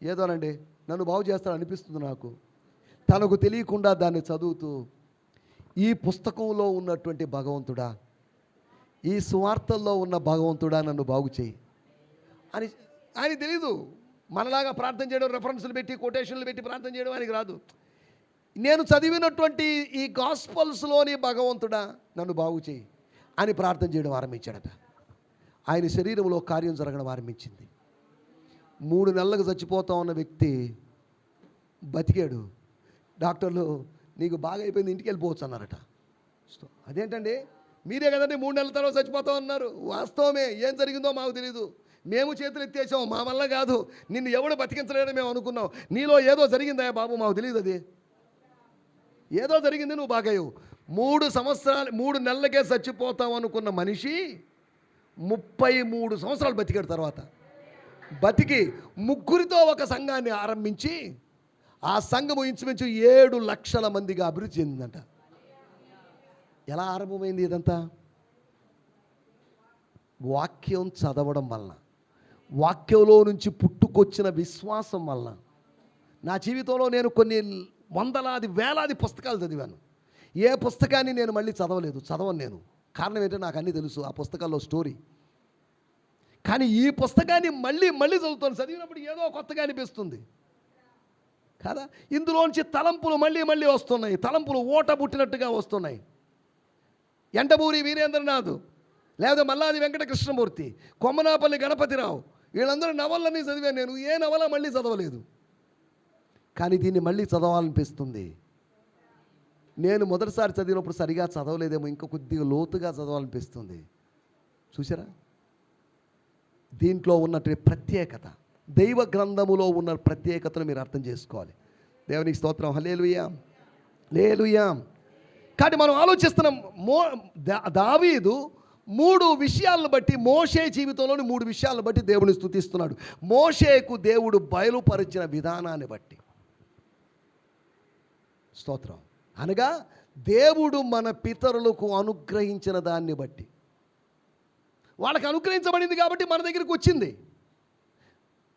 ఏదోనండి, నన్ను బాగు చేస్తాడు అనిపిస్తుంది నాకు. తనకు తెలియకుండా దాన్ని చదువుతూ, ఈ పుస్తకంలో ఉన్నటువంటి భగవంతుడా, ఈ సువార్తల్లో ఉన్న భగవంతుడా నన్ను బాగు చేయి అని ఆయన తెలీదు. మనలాగా ప్రార్థన చేయడం, రెఫరెన్స్లు పెట్టి కొటేషన్లు పెట్టి ప్రార్థన చేయడం ఆయనకి రాదు. నేను చదివినటువంటి ఈ గాస్పల్స్లోని భగవంతుడా నన్ను బాగు చేయి అని ప్రార్థన చేయడం ఆరంభించాడట. ఆయన శరీరంలో కార్యం జరగడం ఆరంభించింది. 3 నెలలకు చచ్చిపోతా ఉన్న వ్యక్తి బతికాడు. డాక్టర్లు నీకు బాగా అయిపోయింది, ఇంటికి వెళ్ళిపోవచ్చు అన్నారట. అదేంటండి, మీరే కదండి 3 నెలల తర్వాత చచ్చిపోతాం అన్నారు. వాస్తవమే, ఏం జరిగిందో మాకు తెలీదు, మేము చేతులు ఎత్తేసాం, మా వల్ల కాదు, నిన్ను ఎవడు బతికించలేదని మేము అనుకున్నాం. నీలో ఏదో జరిగిందా బాబు, మాకు తెలియదు, అది ఏదో జరిగింది, నువ్వు బాగయ్యవు. 3 నెలలకే చచ్చిపోతాం అనుకున్న మనిషి 33 సంవత్సరాలు బతికాడు. తర్వాత బతికి 3 ఒక సంఘాన్ని ఆరంభించి, ఆ సంఘము ఇంచుమించు 7 లక్షల మందిగా అభివృద్ధి చెందిందంట. ఎలా ఆరంభమైంది ఇదంతా? వాక్యం చదవడం వలన, వాక్యంలో నుంచి పుట్టుకొచ్చిన విశ్వాసం వలన. నా జీవితంలో నేను కొన్ని వందలాది వేలాది పుస్తకాలు చదివాను. ఏ పుస్తకాన్ని నేను మళ్ళీ చదవను నేను. కారణం ఏంటంటే నాకు అన్నీ తెలుసు, ఆ పుస్తకాల్లో స్టోరీ. కానీ ఈ పుస్తకాన్ని మళ్ళీ చదువుతాను. చదివినప్పుడు ఏదో కొత్తగా అనిపిస్తుంది కదా. ఇందులోంచి తలంపులు మళ్ళీ వస్తున్నాయి. తలంపులు ఓట పుట్టినట్టుగా వస్తున్నాయి. ఎంటబూరి వీరేంద్రనాథ్, లేదా మల్లాది వెంకటకృష్ణమూర్తి, కొమ్మనాపల్లి గణపతిరావు, వీళ్ళందరూ నవలన్నీ చదివాను నేను. ఏ నవల మళ్ళీ చదవలేదు. కానీ దీన్ని మళ్ళీ చదవాలనిపిస్తుంది. నేను మొదటిసారి చదివినప్పుడు సరిగా చదవలేదేమో, ఇంకా కొద్దిగా లోతుగా చదవాలనిపిస్తుంది. చూసారా? దీంట్లో ఉన్నటువంటి ప్రత్యేకత, దైవ గ్రంథములో ఉన్న ప్రత్యేకతను మీరు అర్థం చేసుకోవాలి. దేవునికి స్తోత్రం. హల్లెలూయా, హల్లెలూయా. కాబట్టి మనం ఆలోచిస్తున్నాం దావీదు 3 విషయాలను బట్టి, మోషే జీవితంలోని 3 విషయాలను బట్టి దేవుని స్తుతిస్తున్నాడు. మోషేకు దేవుడు బయలుపరిచిన విధానాన్ని బట్టి. స్తోత్రం. అనగా దేవుడు మన పితరులకు అనుగ్రహించిన దాన్ని బట్టి. వాళ్ళకి అనుగ్రహించబడింది కాబట్టి మన దగ్గరికి వచ్చింది.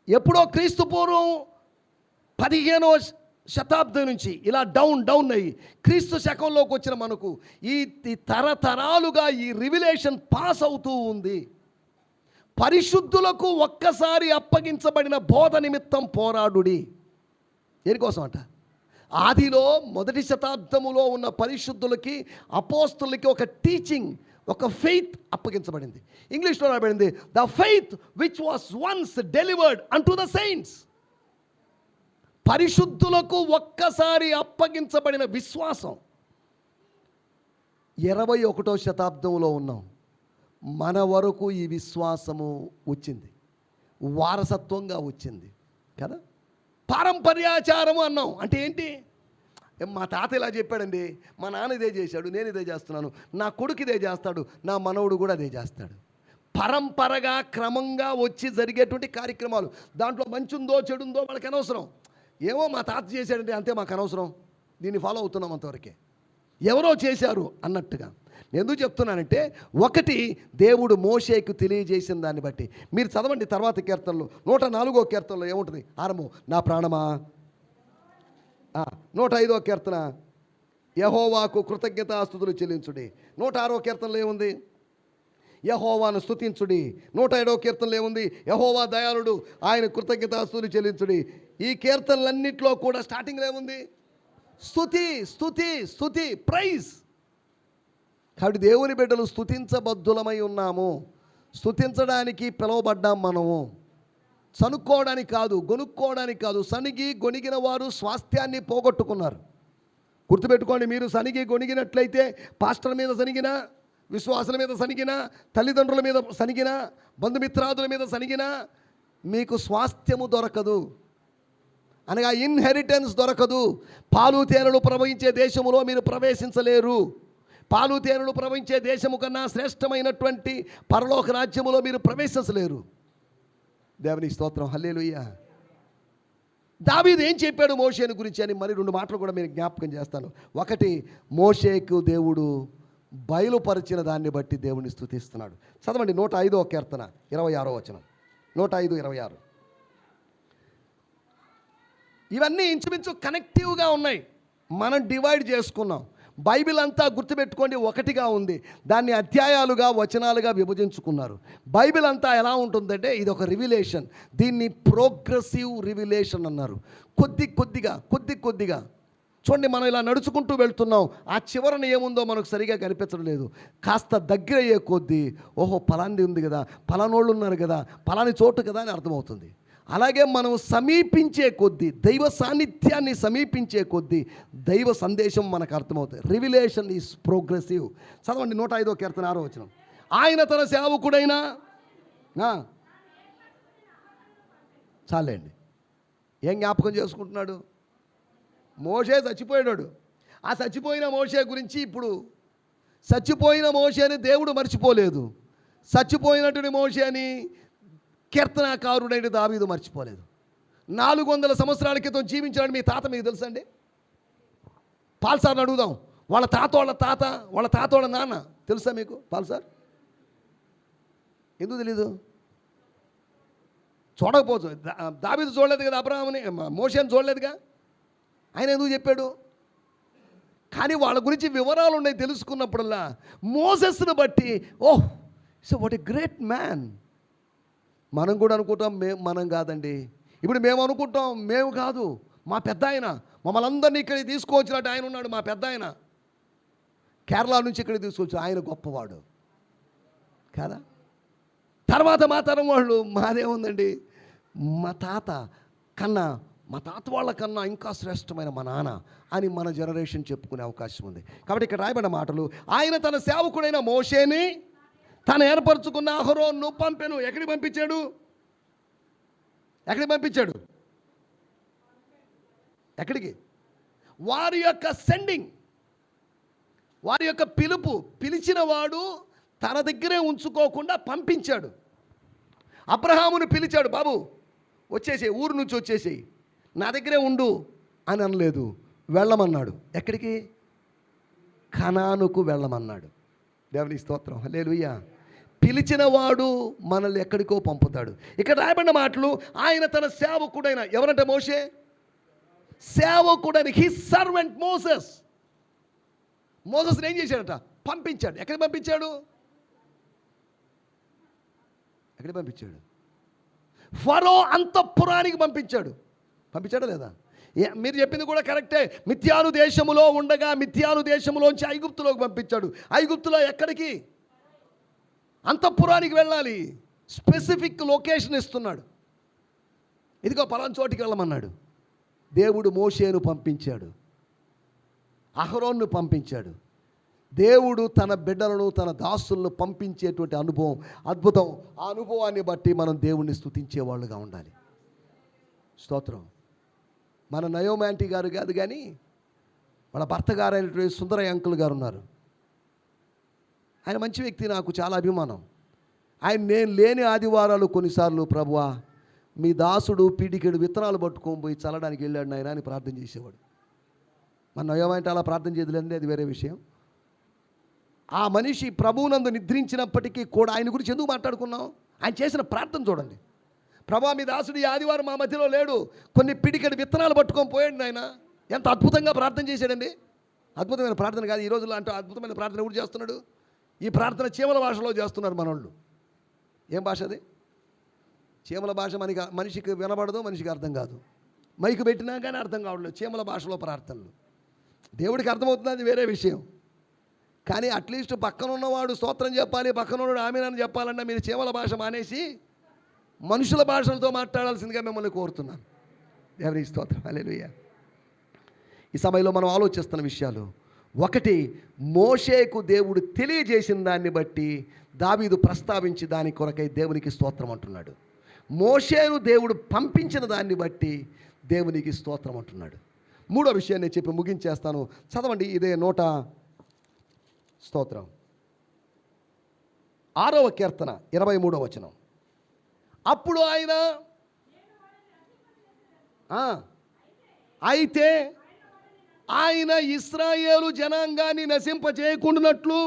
ఎప్పుడో క్రీస్తు పూర్వం 15వ శతాబ్దం నుంచి ఇలా డౌన్ అయ్యి క్రీస్తు శకంలోకి వచ్చిన మనకు ఈ తరతరాలుగా ఈ రివిలేషన్ పాస్ అవుతూ ఉంది. పరిశుద్ధులకు ఒక్కసారి అప్పగించబడిన బోధ నిమిత్తం పోరాడుడి. దేనికోసం అంట? ఆదిలో 1వ శతాబ్దములో ఉన్న పరిశుద్ధులకి, అపోస్తులకి ఒక టీచింగ్, ఒక ఫెయిత్ అప్పగించబడింది. ఇంగ్లీష్లో రాబడింది, the faith which was once delivered unto the saints. పరిశుద్ధులకు ఒక్కసారి అప్పగించబడిన విశ్వాసం. 21వ శతాబ్దంలో ఉన్నాం. మన వరకు ఈ విశ్వాసము వచ్చింది, వారసత్వంగా వచ్చింది కదా. పారంపర్యాచారము అన్నాం అంటే ఏంటి? మా తాత ఇలా చెప్పాడండి, మా నాన్న ఇదే చేశాడు, నేను ఇదే చేస్తున్నాను, నా కొడుకు ఇదే చేస్తాడు, నా మనవడు కూడా అదే చేస్తాడు. పరంపరగా క్రమంగా వచ్చి జరిగేటువంటి కార్యక్రమాలు. దాంట్లో మంచి ఉందో చెడు ఉందో వాళ్ళకి అనవసరం. ఏమో మా తాత చేశాడంటే అంతే, మాకు అనవసరం, దీన్ని ఫాలో అవుతున్నాం అంతవరకే. ఎవరో చేశారు అన్నట్టుగా. ఎందుకు చెప్తున్నానంటే, ఒకటి దేవుడు మోషేకు తెలియజేసిన దాన్ని బట్టి. మీరు చదవండి తర్వాత కీర్తనలో, 104వ కీర్తనలో ఏముంటుంది? ఆరంభం, నా ప్రాణమా. 105వ కీర్తన, యెహోవాకు కృతజ్ఞతాస్తుతులు చెల్లించుడి. 106వ కీర్తనలో ఏముంది? యెహోవాను స్తుతించుడి. 107వ కీర్తనలో ఏముంది? యెహోవా దయాళుడు, ఆయన కృతజ్ఞతాస్తుతులు చెల్లించుడి. ఈ కీర్తనలన్నింటిలో కూడా స్టార్టింగ్లో ఏముంది? స్తుతి, స్తుతి, స్తుతి, ప్రైజ్. కాబట్టి దేవుని బిడ్డలు స్తుతించబద్ధులమై ఉన్నాము. స్తుతించడానికి పిలువబడ్డాం మనము. సనుక్కోవడానికి కాదు, గొనుక్కోవడానికి కాదు. సనిగి గొనిగిన వారు స్వాస్థ్యాన్ని పోగొట్టుకున్నారు. గుర్తుపెట్టుకోండి, మీరు సనిగి గొనిగినట్లయితే పాస్టర్ మీద సనిగినా, విశ్వాసుల మీద సనిగినా, తల్లిదండ్రుల మీద సనిగినా, బంధుమిత్రాదుల మీద సనిగినా మీకు స్వాస్థ్యము దొరకదు. అనగా ఇన్హెరిటెన్స్ దొరకదు. పాలు తేనెలు ప్రవహించే దేశములో మీరు ప్రవేశించలేరు. పాలు తేనెలు ప్రవహించే దేశము కన్నా శ్రేష్టమైనటువంటి పరలోక రాజ్యములో మీరు ప్రవేశించలేరు. దేవునికి స్తోత్రం, హల్లెలూయా. దావీదు ఏం చెప్పాడు మోషేను గురించి అని మరి 2 మాటలు కూడా నేను జ్ఞాపకం చేస్తాను. ఒకటి, మోషేకు దేవుడు బయలుపరిచిన దాన్ని బట్టి దేవుని స్తుతిస్తున్నాడు. చదవండి 105వ కీర్తన 26వ వచనం. 105:26. ఇవన్నీ ఇంచుమించు కనెక్టివ్గా ఉన్నాయి. మనం డివైడ్ చేసుకున్నాం. బైబిల్ అంతా గుర్తుపెట్టుకోండి ఒకటిగా ఉంది. దాన్ని అధ్యాయాలుగా, వచనాలుగా విభజించుకున్నారు. బైబిల్ అంతా ఎలా ఉంటుందంటే ఇది ఒక రివిలేషన్. దీన్ని ప్రోగ్రెసివ్ రివిలేషన్ అన్నారు. కొద్ది కొద్దిగా చూడండి, మనం ఇలా నడుచుకుంటూ వెళ్తున్నాం. ఆ చివరన ఏముందో మనకు సరిగా కనిపించడం లేదు. కాస్త దగ్గర అయ్యే కొద్దీ, ఓహో పలాంది ఉంది కదా, పలానోళ్ళు ఉన్నారు కదా, పలాని చోటు కదా అని అర్థమవుతుంది. అలాగే మనం సమీపించే కొద్దీ, దైవ సాన్నిధ్యాన్ని సమీపించే కొద్దీ దైవ సందేశం మనకు అర్థమవుతుంది. Revelation is progressive. చదవండి 105వ కీర్తన 6వ వచనం. ఆయన తన సేవకుడైనా, చాలండి. ఏం జ్ఞాపకం చేసుకుంటున్నాడు? మోషే చచ్చిపోయాడు. ఆ చచ్చిపోయిన మోషే గురించి ఇప్పుడు, చచ్చిపోయిన మోషేని దేవుడు మర్చిపోలేదు. చచ్చిపోయినటువంటి మోషేని కీర్తనాకారుడైన దావీదు మర్చిపోలేదు. 400 సంవత్సరాల క్రితం జీవించాడు మీ తాత. మీకు తెలుసండి? పాల్సార్ని అడుగుదాం. వాళ్ళ తాత వాళ్ళ నాన్న తెలుసా మీకు? పాల్సార్ ఎందుకు తెలీదు? చూడకపోవచ్చు. దావీదు చూడలేదు కదా, అబ్రహాముని, మోషేని చూడలేదుగా. ఆయన ఎందుకు చెప్పాడు? కానీ వాళ్ళ గురించి వివరాలు ఉన్నాయి. తెలుసుకున్నప్పుడల్లా మోసెస్ను బట్టి, oh so what a great man. మనం కూడా అనుకుంటాం మనం కాదండి. ఇప్పుడు మేము అనుకుంటాం మేము కాదు, మా పెద్ద ఆయన మమ్మల్ని అందరినీ ఇక్కడికి తీసుకువచ్చినట్టు ఆయన ఉన్నాడు. మా పెద్ద ఆయన కేరళ నుంచి ఇక్కడికి తీసుకొచ్చి, ఆయన గొప్పవాడు కదా. తర్వాత మా తరం వాళ్ళు, మాదేముందండి, మా తాత వాళ్ళ కన్నా ఇంకా శ్రేష్టమైన మా నాన్న అని మన జనరేషన్ చెప్పుకునే అవకాశం ఉంది. కాబట్టి ఇక్కడ రాయబడిన మాటలు, ఆయన తన సేవకుడైన మోషేని తను ఏర్పరచుకున్న అహరోను పంపెను. ఎక్కడికి పంపించాడు? ఎక్కడికి? వారి యొక్క సెండింగ్. వారి యొక్క పిలిచిన వాడు తన దగ్గరే ఉంచుకోకుండా పంపించాడు. అబ్రహామును పిలిచాడు, బాబు వచ్చేసేయి, ఊరు నుంచి వచ్చేసేయి, నా దగ్గరే ఉండు అని అనలేదు, వెళ్ళమన్నాడు. ఎక్కడికి? కనానుకు వెళ్ళమన్నాడు. దేవుని స్తోత్రం, హల్లెలూయా. పిలిచిన వాడు మనల్ని ఎక్కడికో పంపుతాడు. ఇక్కడ రాయబడిన మాటలు, ఆయన తన సేవకుడైన, ఎవరంటే మోషే సేవకుడని, హిస్ సర్వెంట్ మోసెస్ని ఏం చేశాడట? పంపించాడు. ఎక్కడికి పంపించాడు? ఫరో అంతఃపురానికి పంపించాడా లేదా? మీరు చెప్పింది కూడా కరెక్టే. మిథ్యాను దేశములో ఉండగా మిథ్యాను దేశములోంచి ఐగుప్తులోకి పంపించాడు. ఐగుప్తులో ఎక్కడికి? అంతఃపురానికి వెళ్ళాలి. స్పెసిఫిక్ లొకేషన్ ఇస్తున్నాడు. ఇదిగో పలానా చోటికి వెళ్ళమన్నాడు. దేవుడు మోషేను పంపించాడు, అహరోన్ను పంపించాడు. దేవుడు తన బిడ్డలను, తన దాసులను పంపించేటువంటి అనుభవం అద్భుతం. ఆ అనుభవాన్ని బట్టి మనం దేవుణ్ణి స్తుతించేవాళ్ళుగా ఉండాలి. స్తోత్రం. మన నయోమాంటి గారు కాదు కానీ వాళ్ళ భర్త గారు అయినటువంటి సుందరయ్య అంకుల్ గారు ఉన్నారు. ఆయన మంచి వ్యక్తి, నాకు చాలా అభిమానం. ఆయన నేను లేని ఆదివారాలు కొన్నిసార్లు, ప్రభువా మీ దాసుడు పీడికెడు విత్తనాలు పట్టుకొని పోయి చల్లడానికి వెళ్ళాడు నాయన అని ప్రార్థన చేసేవాడు. మన నయోమాంటి అలా ప్రార్థన చేయలేదండి, అది వేరే విషయం. ఆ మనిషి ప్రభువునందు నిద్రించినప్పటికీ కూడా ఆయన గురించి ఎందుకు మాట్లాడుకున్నాం? ఆయన చేసిన ప్రార్థన చూడండి. ప్రభువా మీ దాసుడు ఈ ఆదివారం మా మధ్యలో లేడు, కొన్ని పిడికెడు విత్తనాలు పట్టుకొని పోయాడు ఆయన. ఎంత అద్భుతంగా ప్రార్థన చేశాడండి. అద్భుతమైన ప్రార్థన కాదు, ఈ రోజుల్లో అంటే అద్భుతమైన ప్రార్థన ఎవరు చేస్తున్నాడు? ఈ ప్రార్థన చీమల భాషలో చేస్తున్నారు మనోళ్ళు. ఏం భాష అది? చీమల భాష మనిషికి వినబడదు, మనిషికి అర్థం కాదు. మైకు పెట్టినా కానీ అర్థం కావట్లేదు చీమల భాషలో ప్రార్థనలు. దేవుడికి అర్థమవుతుంది, అది వేరే విషయం. కానీ అట్లీస్ట్ పక్కన ఉన్నవాడు స్తోత్రం చెప్పాలి, పక్కన ఉన్నవాడు ఆమేనని చెప్పాలన్నా మీరు చీమల భాష మానేసి మనుషుల భాషలతో మాట్లాడాల్సిందిగా మిమ్మల్ని కోరుతున్నాను. దేవుని స్తోత్రం, హల్లెలూయా. ఈ సమయంలో మనం ఆలోచిస్తున్న విషయాలు, ఒకటి, మోషేకు దేవుడు తెలియజేసిన దాన్ని బట్టి దావీదు ప్రస్తావించి దాని కొరకై దేవునికి స్తోత్రం అంటున్నాడు. మోషేను దేవుడు పంపించిన దాన్ని బట్టి దేవునికి స్తోత్రం అంటున్నాడు. మూడో విషయాన్ని నేను చెప్పి ముగించేస్తాను. చదవండి, ఇదే 6వ కీర్తన 23వ వచనం. అప్పుడు ఆయన అయితే ఆయన ఇశ్రాయేలు జనాంగాన్ని నశింపజేయకుండానట్లు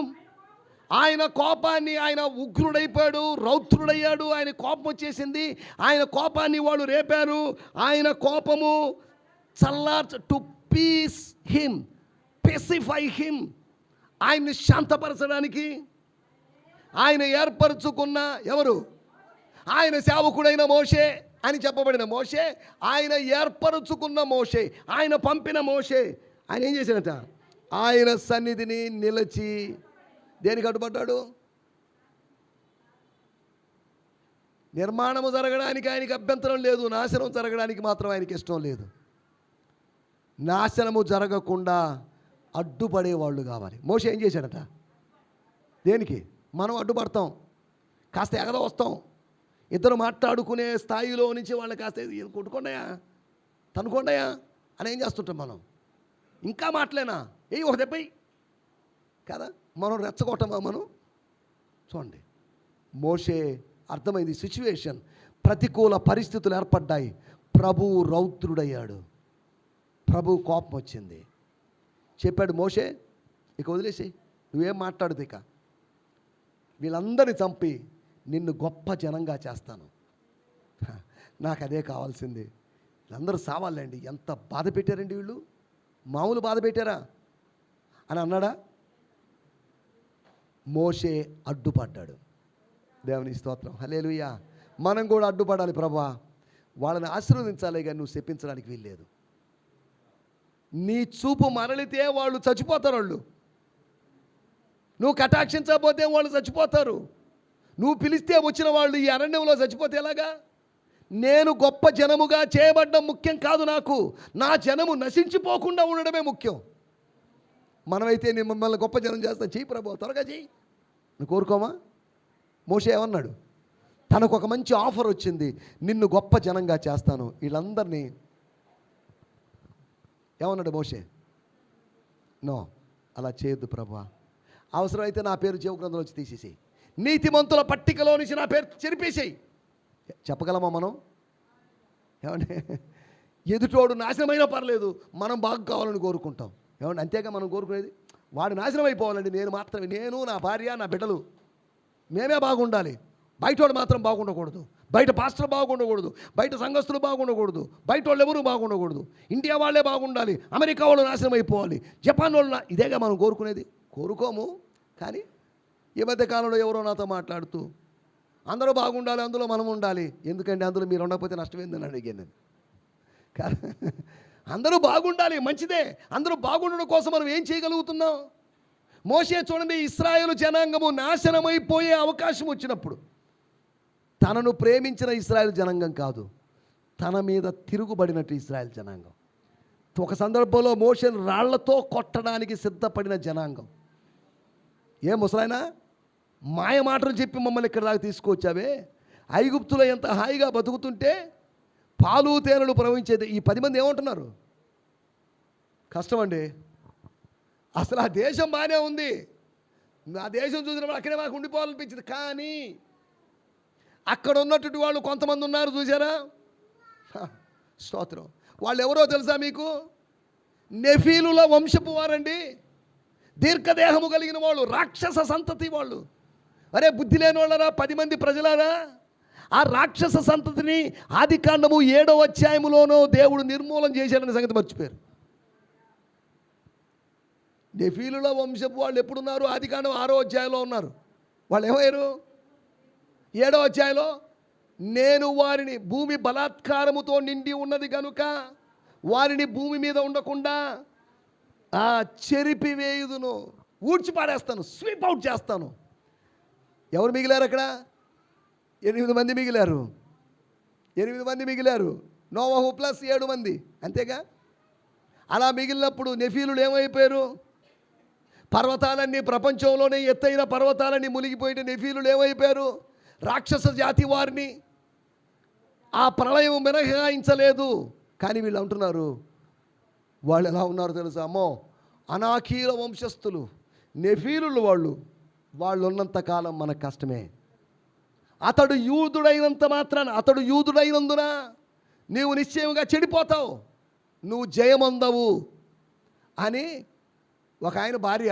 ఆయన కోపాన్ని, ఆయన ఉగ్రుడైపోయాడు, రౌద్రుడయ్యాడు, ఆయన కోపం వచ్చేసింది, ఆయన కోపాన్ని వాళ్ళు రేపారు. ఆయన కోపము టు పీస్ హిమ్, పెసిఫై హిమ్, ఆయన్ని శాంతపరచడానికి ఆయన ఏర్పరచుకున్న ఎవరు? ఆయన సేవకుడైన మోషే అని చెప్పబడిన మోషే, ఆయన ఏర్పరచుకున్న మోషే, ఆయన పంపిన మోషే, ఆయన ఏం చేశాడట? ఆయన సన్నిధిని నిలిచి దేనికి అడ్డుపడ్డాడు? నిర్మాణము జరగడానికి ఆయనకి అభ్యంతరం లేదు, నాశనం జరగడానికి మాత్రం ఆయనకి ఇష్టం లేదు. నాశనము జరగకుండా అడ్డుపడేవాళ్ళు కావాలి. మోషే ఏం చేశాడట? దేనికి? మనం అడ్డుపడతాం, కాస్త ఎగద వస్తాం, ఇద్దరు మాట్లాడుకునే స్థాయిలో నుంచి వాళ్ళని కాస్త కొట్టుకోండియా, తనుకోండియా అని ఏం చేస్తుంటాం మనం? ఇంకా మాటలేనా? ఒక దెబ్బయి కదా, మనం రెచ్చగొట్టమా మనం? చూడండి, మోషే అర్థమైంది సిచ్యువేషన్, ప్రతికూల పరిస్థితులు ఏర్పడ్డాయి, ప్రభువు రౌద్రుడయ్యాడు, ప్రభు కోపం వచ్చింది. చెప్పాడు మోషే, ఇక వదిలేసి నువ్వేం మాట్లాడదు, ఇక వీళ్ళందరినీ చంపి నిన్ను గొప్ప జనంగా చేస్తాను. నాకు అదే కావాల్సింది, వీళ్ళందరూ సావాలండి. ఎంత బాధ పెట్టారండి వీళ్ళు, మామూలు బాధ పెట్టారా అని అన్నాడా? మోషే అడ్డుపడ్డాడు. దేవుని స్తోత్రం, హల్లెలూయా. మనం కూడా అడ్డుపడాలి. ప్రభువా వాళ్ళని ఆశీర్వదించాలి, కానీ నువ్వు శపించడానికి వీల్లేదు. నీ చూపు మరలితే వాళ్ళు చచ్చిపోతారు, వాళ్ళు నువ్వు కటాక్షించకపోతే వాళ్ళు చచ్చిపోతారు. నువ్వు పిలిస్తే వచ్చిన వాళ్ళు ఈ అరణ్యంలో చచ్చిపోతే ఎలాగా? నేను గొప్ప జనముగా చేయబడ్డం ముఖ్యం కాదు, నాకు నా జనము నశించిపోకుండా ఉండడమే ముఖ్యం. మనమైతే నేను మిమ్మల్ని గొప్ప జనం చేస్తాను, చెయ్యి ప్రభు, త్వరగా చెయ్యి, నువ్వు కోరుకోమా? మోషే ఏమన్నాడు? తనకు ఒక మంచి ఆఫర్ వచ్చింది, నిన్ను గొప్ప జనంగా చేస్తాను. వీళ్ళందరినీ ఏమన్నాడు మోషే? నో, అలా చేయొద్దు ప్రభువా. అవసరమైతే నా పేరు జీవ గ్రంథంలోంచి తీసేసేయి, నీతిమంతుల పట్టికలో నుంచి నా పేరు చెరిపేసేయి. చెప్పగలమా మనం? ఏమంటే ఎదుటోడు నాశనమైనా పర్లేదు, మనం బాగా కావాలని కోరుకుంటాం. ఏమంటే అంతేగా మనం కోరుకునేది. వాడు నాశనం అయిపోవాలండి, నేను మాత్రమే, నేను నా భార్య నా బిడ్డలు మేమే బాగుండాలి, బయటోడు మాత్రం బాగుండకూడదు, బయట పాస్టర్లు బాగుండకూడదు, బయట సంఘస్థులు బాగుండకూడదు, బయట వాళ్ళు ఎవరు బాగుండకూడదు, ఇండియా వాళ్ళే బాగుండాలి, అమెరికా వాళ్ళు నాశనం అయిపోవాలి, జపాన్ వాళ్ళు ఇదేగా మనం కోరుకునేది. కోరుకోము. కానీ ఈ మధ్య కాలంలో ఎవరో నాతో మాట్లాడుతూ అందరూ బాగుండాలి, అందులో మనం ఉండాలి. ఎందుకంటే అందులో మీరు ఉండకపోతే నష్టం ఏందని అడిగాను నేను. అందరూ బాగుండాలి, మంచిదే. అందరూ బాగుండడం కోసం మనం ఏం చేయగలుగుతున్నాం? మోషే చూడండి, ఇశ్రాయేలు జనాంగము నాశనమైపోయే అవకాశం వచ్చినప్పుడు తనను ప్రేమించిన ఇశ్రాయేలు జనాంగం కాదు, తన మీద తిరుగుబడినట్టు ఇశ్రాయేలు జనాంగం. ఒక సందర్భంలో మోషేను రాళ్లతో కొట్టడానికి సిద్ధపడిన జనాంగం. ఏ ముసలాయనా, మాయ మాటలు చెప్పి మమ్మల్ని ఇక్కడ దాకా తీసుకొచ్చావే, ఐగుప్తులో ఎంత హాయిగా బతుకుతుంటే పాలు తేనెలు ప్రవహించేది. ఈ 10 మంది ఏమంటున్నారు? కష్టం అండి, అసలు ఆ దేశం బాగానే ఉంది, ఆ దేశం చూసినప్పుడు అక్కడే మాకు ఉండిపోవాలనిపించింది. కానీ అక్కడ ఉన్నటువంటి వాళ్ళు కొంతమంది ఉన్నారు చూసారా, స్తోత్రం. వాళ్ళు ఎవరో తెలుసా మీకు? నెఫీలుల వంశపు వారండి, దీర్ఘదేహము కలిగిన వాళ్ళు, రాక్షస సంతతి వాళ్ళు. అరే బుద్ధి లేని వాళ్ళరా, 10 మంది ప్రజలారా, ఆ రాక్షస సంతతిని ఆదికాండము 7వ అధ్యాయములోనో దేవుడు నిర్మూలన చేశాడనే సంగతి మర్చిపోయారు. నెఫీలుల వంశపు వాళ్ళు ఎప్పుడున్నారు? ఆదికాండం 6వ అధ్యాయంలో ఉన్నారు. వాళ్ళు ఏమయ్యారు? 7వ అధ్యాయంలో, నేను వారిని భూమి బలాత్కారముతో నిండి ఉన్నది కనుక వారిని భూమి మీద ఉండకుండా చెరిపివేయుదును, ఊడ్చిపాడేస్తాను, స్వీప్ అవుట్ చేస్తాను. ఎవరు మిగిలారు అక్కడ? 8 మంది మిగిలారు. 8 మంది మిగిలారు. నోవహు ప్లస్ 7 మంది, అంతేగా. అలా మిగిలినప్పుడు నెఫీలులు ఏమైపోయారు? పర్వతాలన్నీ, ప్రపంచంలోనే ఎత్తైన పర్వతాలన్నీ మునిగిపోయిన నెఫీలులు ఏమైపోయారు? రాక్షస జాతి వారిని ఆ ప్రళయం మినహాయించలేదు. కానీ వీళ్ళు అంటున్నారు, వాళ్ళు ఎలా ఉన్నారు తెలుసా? అమ్మో, అనాకీల వంశస్థులు నెఫీలులు వాళ్ళు ఉన్నంతకాలం మనకు కష్టమే. అతడు యూదుడైనందున నీవు నిశ్చయంగా చెడిపోతావు, నువ్వు జయమందవు అని ఒక ఆయన భార్య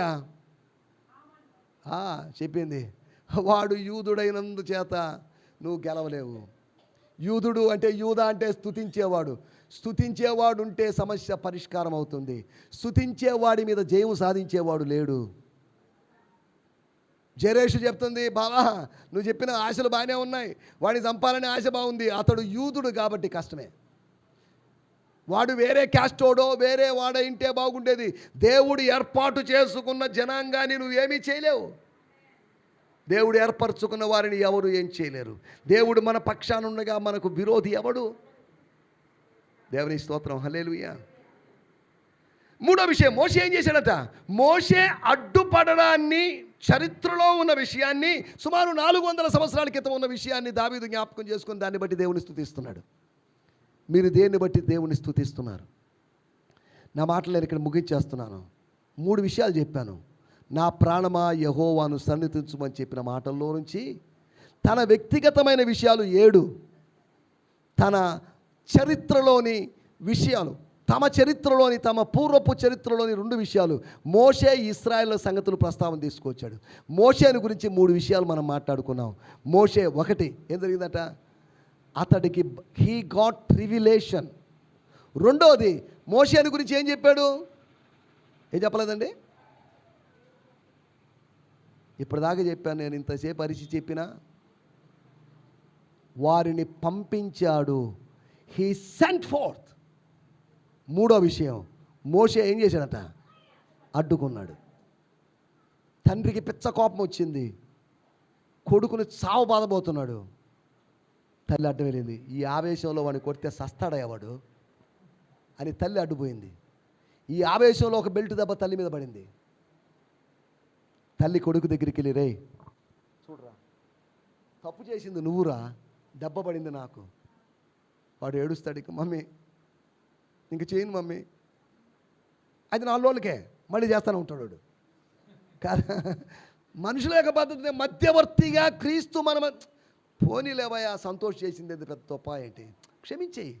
చెప్పింది. వాడు యూదుడైనందు చేత నువ్వు గెలవలేవు. యూదుడు అంటే, యూదా అంటే స్తుతించేవాడు. స్తుతించేవాడు ఉంటే సమస్య పరిష్కారం అవుతుంది. స్తుతించేవాడి మీద జయం సాధించేవాడు లేడు. జరేషు చెప్తుంది, బావా నువ్వు చెప్పిన ఆశలు బాగానే ఉన్నాయి, వాడిని చంపాలనే ఆశ బాగుంది, అతడు యూదుడు కాబట్టి కష్టమే. వాడు వేరే క్యాస్టోడో వేరే వాడైంటే బాగుండేది. దేవుడు ఏర్పాటు చేసుకున్న జనాంగాన్ని నువ్వేమీ చేయలేవు. దేవుడు ఏర్పరచుకున్న వారిని ఎవరు ఏం చేయలేరు. దేవుడు మన పక్షాన ఉండగా మనకు విరోధి ఎవడు? దేవుని స్తోత్రం, హల్లెలూయా. 3వ విషయం, మోషే ఏం చేశాడట? మోషే అడ్డుపడడాన్ని, చరిత్రలో ఉన్న విషయాన్ని, సుమారు 400 సంవత్సరాల క్రితం ఉన్న విషయాన్ని దావీదు జ్ఞాపకం చేసుకుని దాన్ని బట్టి దేవుని స్తుతిస్తున్నాడు. మీరు దేన్ని బట్టి దేవుని స్తుతిస్తున్నారు? నా మాటలు నేను ఇక్కడ ముగించేస్తున్నాను. 3 విషయాలు చెప్పాను. నా ప్రాణమా యెహోవాను సన్నిధించుమని చెప్పిన మాటల్లో నుంచి తన వ్యక్తిగతమైన విషయాలు 7, తన చరిత్రలోని విషయాలు, తమ చరిత్రలోని, తమ పూర్వపు చరిత్రలోని 2 విషయాలు, మోషే ఇశ్రాయేలు సంగతులు ప్రస్తావన తీసుకొచ్చాడు. మోషేని గురించి 3 విషయాలు మనం మాట్లాడుకున్నాం. మోషే 1 ఏం జరిగిందట? అతడికి హీ గాట్ రివిలేషన్. 2వది, మోషేని గురించి ఏం చెప్పాడు? ఏం చెప్పలేదండి? ఇప్పటిదాకా చెప్పాను నేను, ఇంతసేపు అరిచి చెప్పినా. వారిని పంపించాడు, హీ సెంట్ ఫోర్త్. 3వ విషయం, మోషే ఏం చేశాడట? అడ్డుకున్నాడు. తండ్రికి పిచ్చ కోపం వచ్చింది, కొడుకుని చావు బాధపోతున్నాడు. తల్లి అడ్డు వెళ్ళింది. ఈ ఆవేశంలో వాడిని కొడితే సస్తాడయ్యేవాడు అని తల్లి అడ్డుపోయింది. ఈ ఆవేశంలో ఒక బెల్ట్ దెబ్బ తల్లి మీద పడింది. తల్లి కొడుకు దగ్గరికి వెళ్ళి, రే చూడరా, తప్పు చేసింది నువ్వురా, దెబ్బ పడింది నాకు. వాడు ఏడుస్తాడు, ఇక మమ్మీ ఇంక చేయను మమ్మీ, అది 4 రోజులకే మళ్ళీ చేస్తానే ఉంటాడు వాడు. కదా, మనుషుల యొక్క పద్ధతి మధ్యవర్తిగా క్రీస్తు మన పోనీలేవయ్యా, సంతోష్ చేసింది అది పెద్ద తప్ప ఏంటి, క్షమించేయి.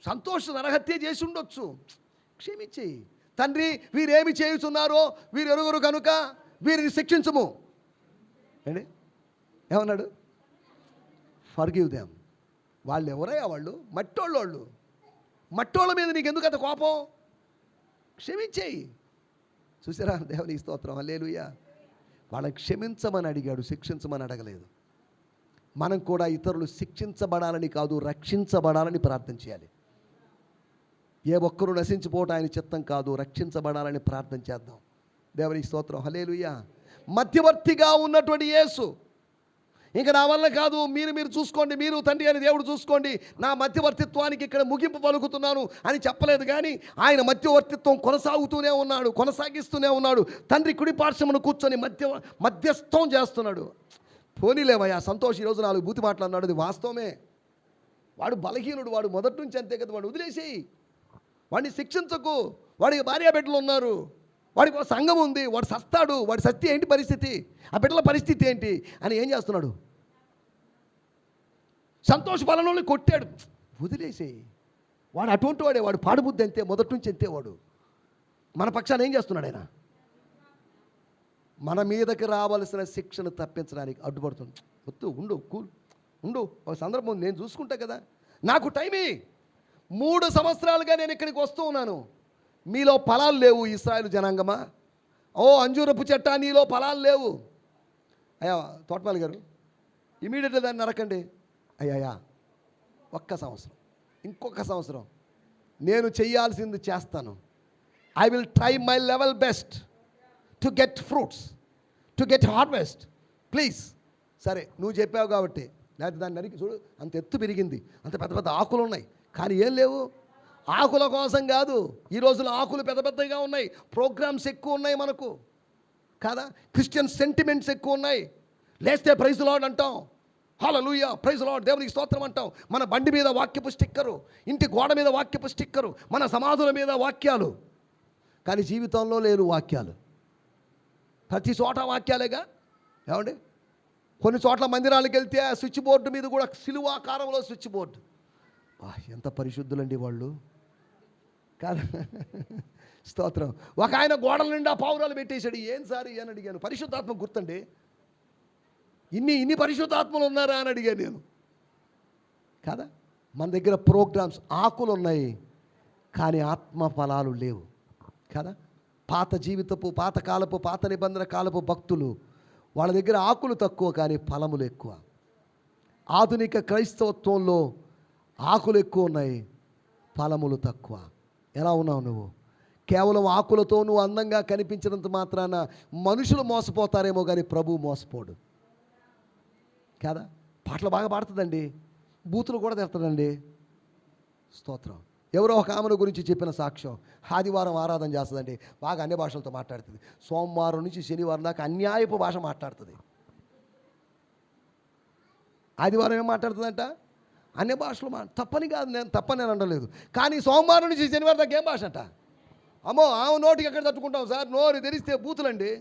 సంతోష్ నరహత్య చేసి ఉండొచ్చు, క్షమించేయి. తండ్రి వీరేమి చేయుచున్నారో వీరు ఎరుగురు కనుక వీరిని శిక్షించము ఏంటి ఏమన్నాడు, ఫర్గివ్ దెమ్. వాళ్ళు ఎవరయ్యా, వాళ్ళు మట్టోళ్ళ మీద నీకు ఎందుకు అంత కోపం, క్షమించేయి. చూసారా, దేవుని స్తోత్రం, హల్లెలూయా. వాళ్ళని క్షమించమని అడిగాడు, శిక్షించమని అడగలేదు. మనం కూడా ఇతరులు శిక్షించబడాలని కాదు, రక్షించబడాలని ప్రార్థన చేయాలి. ఏ ఒక్కరూ నశించిపోవటం ఆయన చిత్తం కాదు, రక్షించబడాలని ప్రార్థన చేద్దాం. దేవునికి స్తోత్రం, హల్లెలూయా. మధ్యవర్తిగా ఉన్నటువంటి యేసు, ఇంకా నా వల్ల కాదు, మీరు చూసుకోండి, మీరు తండ్రి అని దేవుడు చూసుకోండి, నా మధ్యవర్తిత్వానికి ఇక్కడ ముగింపు పలుకుతున్నాను అని చెప్పలేదు. కానీ ఆయన మధ్యవర్తిత్వం కొనసాగిస్తూనే ఉన్నాడు. తండ్రి కుడి పార్శ్వమును కూర్చొని మధ్యస్థం చేస్తున్నాడు. పోనీలేవయ్యా, సంతోష్ ఈరోజు 4 బూతి మాటలు అన్నాడు, అది వాస్తవమే. వాడు బలహీనుడు, వాడు మొదటి నుంచి అంతే కదా, వాడు వదిలేసేయి, వాడిని శిక్షించకు. వాడికి భార్య బిడ్డలు ఉన్నారు, వాడికి ఒక సంఘం ఉంది, వాడు సస్తాడు, వాడి సత్తి ఏంటి పరిస్థితి, ఆ బిడ్డల పరిస్థితి ఏంటి అని ఏం చేస్తున్నాడు, సంతోష్ బలంలో కొట్టాడు, వదిలేసేయి. వాడు అటువంటి వాడే, వాడు పాడుబుద్ధి అంతే, మొదటి నుంచి అంతే. వాడు మన పక్షాన ఏం చేస్తున్నాడు, ఆయన మన మీదకి రావాల్సిన శిక్షను తప్పించడానికి అడ్డుపడుతుంది. వద్దు, ఉండు, ఒక సందర్భం నేను చూసుకుంటా కదా, నాకు టైమే. 3 సంవత్సరాలుగా నేను ఇక్కడికి వస్తూ ఉన్నాను. మీలో ఫలాలు లేవు ఇశ్రాయేలు జనాంగమా, ఓ అంజూరపు చెట్ట నీలో ఫలాలు లేవు. అయ్యా తోటపాల్ గారు, ఇమీడియట్గా దాన్ని నరకండి. అయ్యా ఇంకొక సంవత్సరం నేను చెయ్యాల్సింది చేస్తాను. I will try my level best to get fruits, to get harvest, please. సరే నువ్వు చెప్పావు కాబట్టి, లేకపోతే దాన్ని నరికి చూడు, అంత ఎత్తు పెరిగింది, అంత పెద్ద పెద్ద ఆకులు ఉన్నాయి, కానీ ఏం లేవు. ఆకుల కోసం కాదు, ఈ రోజులో ఆకులు పెద్ద పెద్దగా ఉన్నాయి, ప్రోగ్రామ్స్ ఎక్కువ ఉన్నాయి మనకు కాదా, క్రిస్టియన్ సెంటిమెంట్స్ ఎక్కువ ఉన్నాయి. లేస్తే ప్రైజ్ లార్డ్ అంటాం, హల్లెలూయా ప్రైజ్ లార్డ్, దేవునికి స్తోత్రం అంటాం. మన బండి మీద వాక్యపు స్టిక్కరు, ఇంటి గోడ మీద వాక్యపు స్టిక్కరు, మన సమాధుల మీద వాక్యాలు, కానీ జీవితంలో లేని వాక్యాలు. ప్రతి చోట వాక్యాలేగా. ఏమండి, కొన్ని చోట్ల మందిరాలకు వెళ్తే ఆ స్విచ్ బోర్డు మీద కూడా సిలువాకారంలో స్విచ్ బోర్డు. ఎంత పరిశుద్ధులండి వాళ్ళు కాదు. స్తోత్రం. ఒక ఆయన గోడల నిండా పావురాలు పెట్టేశాడు. ఏం సార్ అని అడిగాను. పరిశుద్ధాత్మ గుర్తండి, ఇన్ని పరిశుద్ధాత్మలు ఉన్నారా అని అడిగాను నేను కదా. మన దగ్గర ప్రోగ్రామ్స్, ఆకులు ఉన్నాయి కానీ ఆత్మ ఫలాలు లేవు కదా. పాత కాలపు పాత నిబంధన కాలపు భక్తులు, వాళ్ళ దగ్గర ఆకులు తక్కువ కానీ ఫలములు ఎక్కువ. ఆధునిక క్రైస్తవత్వంలో ఆకులు ఎక్కువ ఉన్నాయి, ఫలములు తక్కువ. ఎలా ఉన్నావు నువ్వు? కేవలం ఆకులతో నువ్వు అందంగా కనిపించినంత మాత్రాన మనుషులు మోసపోతారేమో కానీ ప్రభువు మోసపోడు కదా. పాటలు బాగా పాడుతుందండి, బూతులు కూడా తెరుతుందండి. స్తోత్రం. ఎవరో ఒక ఆమెను గురించి చెప్పిన సాక్ష్యం, ఆదివారం ఆరాధన చేస్తుందండి, బాగా అన్ని భాషలతో మాట్లాడుతుంది. సోమవారం నుంచి శనివారం దాకా అన్యాయపు భాష మాట్లాడుతుంది. ఆదివారం ఏం మాట్లాడుతుందంట, అన్ని భాషలు తప్పని కాదు, నేను అనలేదు. కానీ సోమవారం నుంచి శనివారం దాకా ఏం భాష అంట, అమ్మో ఆమె నోటికి ఎక్కడ తట్టుకుంటాం సార్. నోరు తెరిస్తే బూతులండి,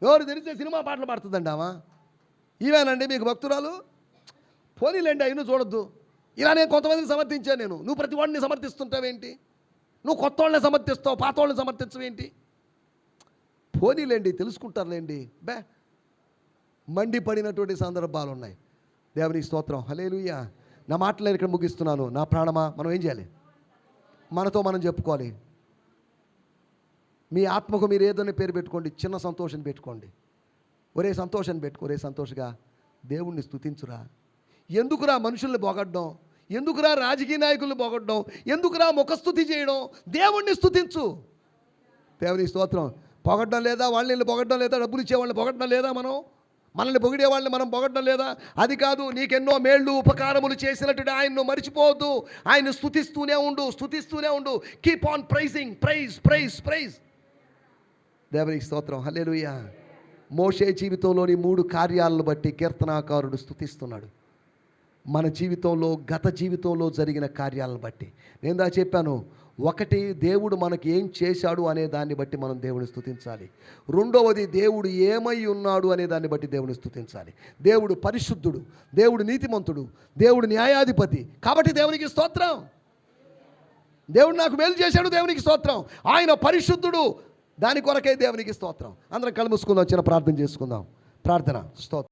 నోరు తెరిస్తే సినిమా పాటలు పాడుతుందండి ఆమె. ఇవేనండి మీకు భక్తురాలు? పోనీలేండి, అయినా చూడొద్దు. ఇలా నేను కొంతమందిని సమర్థించాను. నువ్వు ప్రతి వాడిని సమర్థిస్తుంటావేంటి? నువ్వు కొత్త వాళ్ళని సమర్థిస్తావు, పాత వాళ్ళని సమర్థించవేంటి? పోనీలేండి, తెలుసుకుంటారులేండి. మండిపడినటువంటి సందర్భాలు ఉన్నాయి. దేవునికి స్తోత్రం, హల్లెలూయా. నా మాటలు నేను ఇక్కడ ముగిస్తున్నాను. నా ప్రాణమా, మనం ఏం చేయాలి? మనతో మనం చెప్పుకోవాలి. మీ ఆత్మకు మీరు ఏదైనా పేరు పెట్టుకోండి, చిన్న సంతోషం పెట్టుకోండి. ఒరే సంతోషాన్ని పెట్టుకో, ఒరే సంతోషంగా దేవుణ్ణి స్తుతించురా. ఎందుకురా మనుషుల్ని పొగడ్డం, ఎందుకురా రాజకీయ నాయకుల్ని పొగడ్డం, ఎందుకురా ముఖస్థుతి చేయడం? దేవుణ్ణి స్తుతించు. దేవుని స్తోత్రం. పొగడ్డం లేదా, వాళ్ళని పొగడ్డం లేదా, డబ్బులు ఇచ్చేవాళ్ళని పొగడ్డం లేదా, మనల్ని పొగిడే వాళ్ళని మనం పొగడ్డం లేదా? అది కాదు. నీకెన్నో మేళ్ళు ఉపకారములు చేసినట్టు ఆయన్ను మర్చిపోవద్దు. ఆయన స్తుతిస్తూనే ఉండు. Keep on praising, praise. దేవునికి స్తోత్రం, హల్లెలూయా. మోషే జీవితంలోని 3 కార్యాలను బట్టి కీర్తనాకారుడు స్తుతిస్తున్నాడు. మన జీవితంలో, గత జీవితంలో జరిగిన కార్యాలను బట్టి. నేను చెప్పాను, ఒకటి, దేవుడు మనకి ఏం చేశాడు అనే దాన్ని బట్టి మనం దేవుని స్తుతించాలి. రెండవది, దేవుడు ఏమై ఉన్నాడు అనే దాన్ని బట్టి దేవుని స్తుతించాలి. దేవుడు పరిశుద్ధుడు, దేవుడు నీతిమంతుడు, దేవుడు న్యాయాధిపతి, కాబట్టి దేవునికి స్తోత్రం. దేవుడు నాకు మేలు చేశాడు, దేవునికి స్తోత్రం. ఆయన పరిశుద్ధుడు, దాని కొరకే దేవునికి స్తోత్రం. అందరం కళ్ళు మూసుకుందాం, చిన్న ప్రార్థన చేసుకుందాం. ప్రార్థన. స్తోత్రం.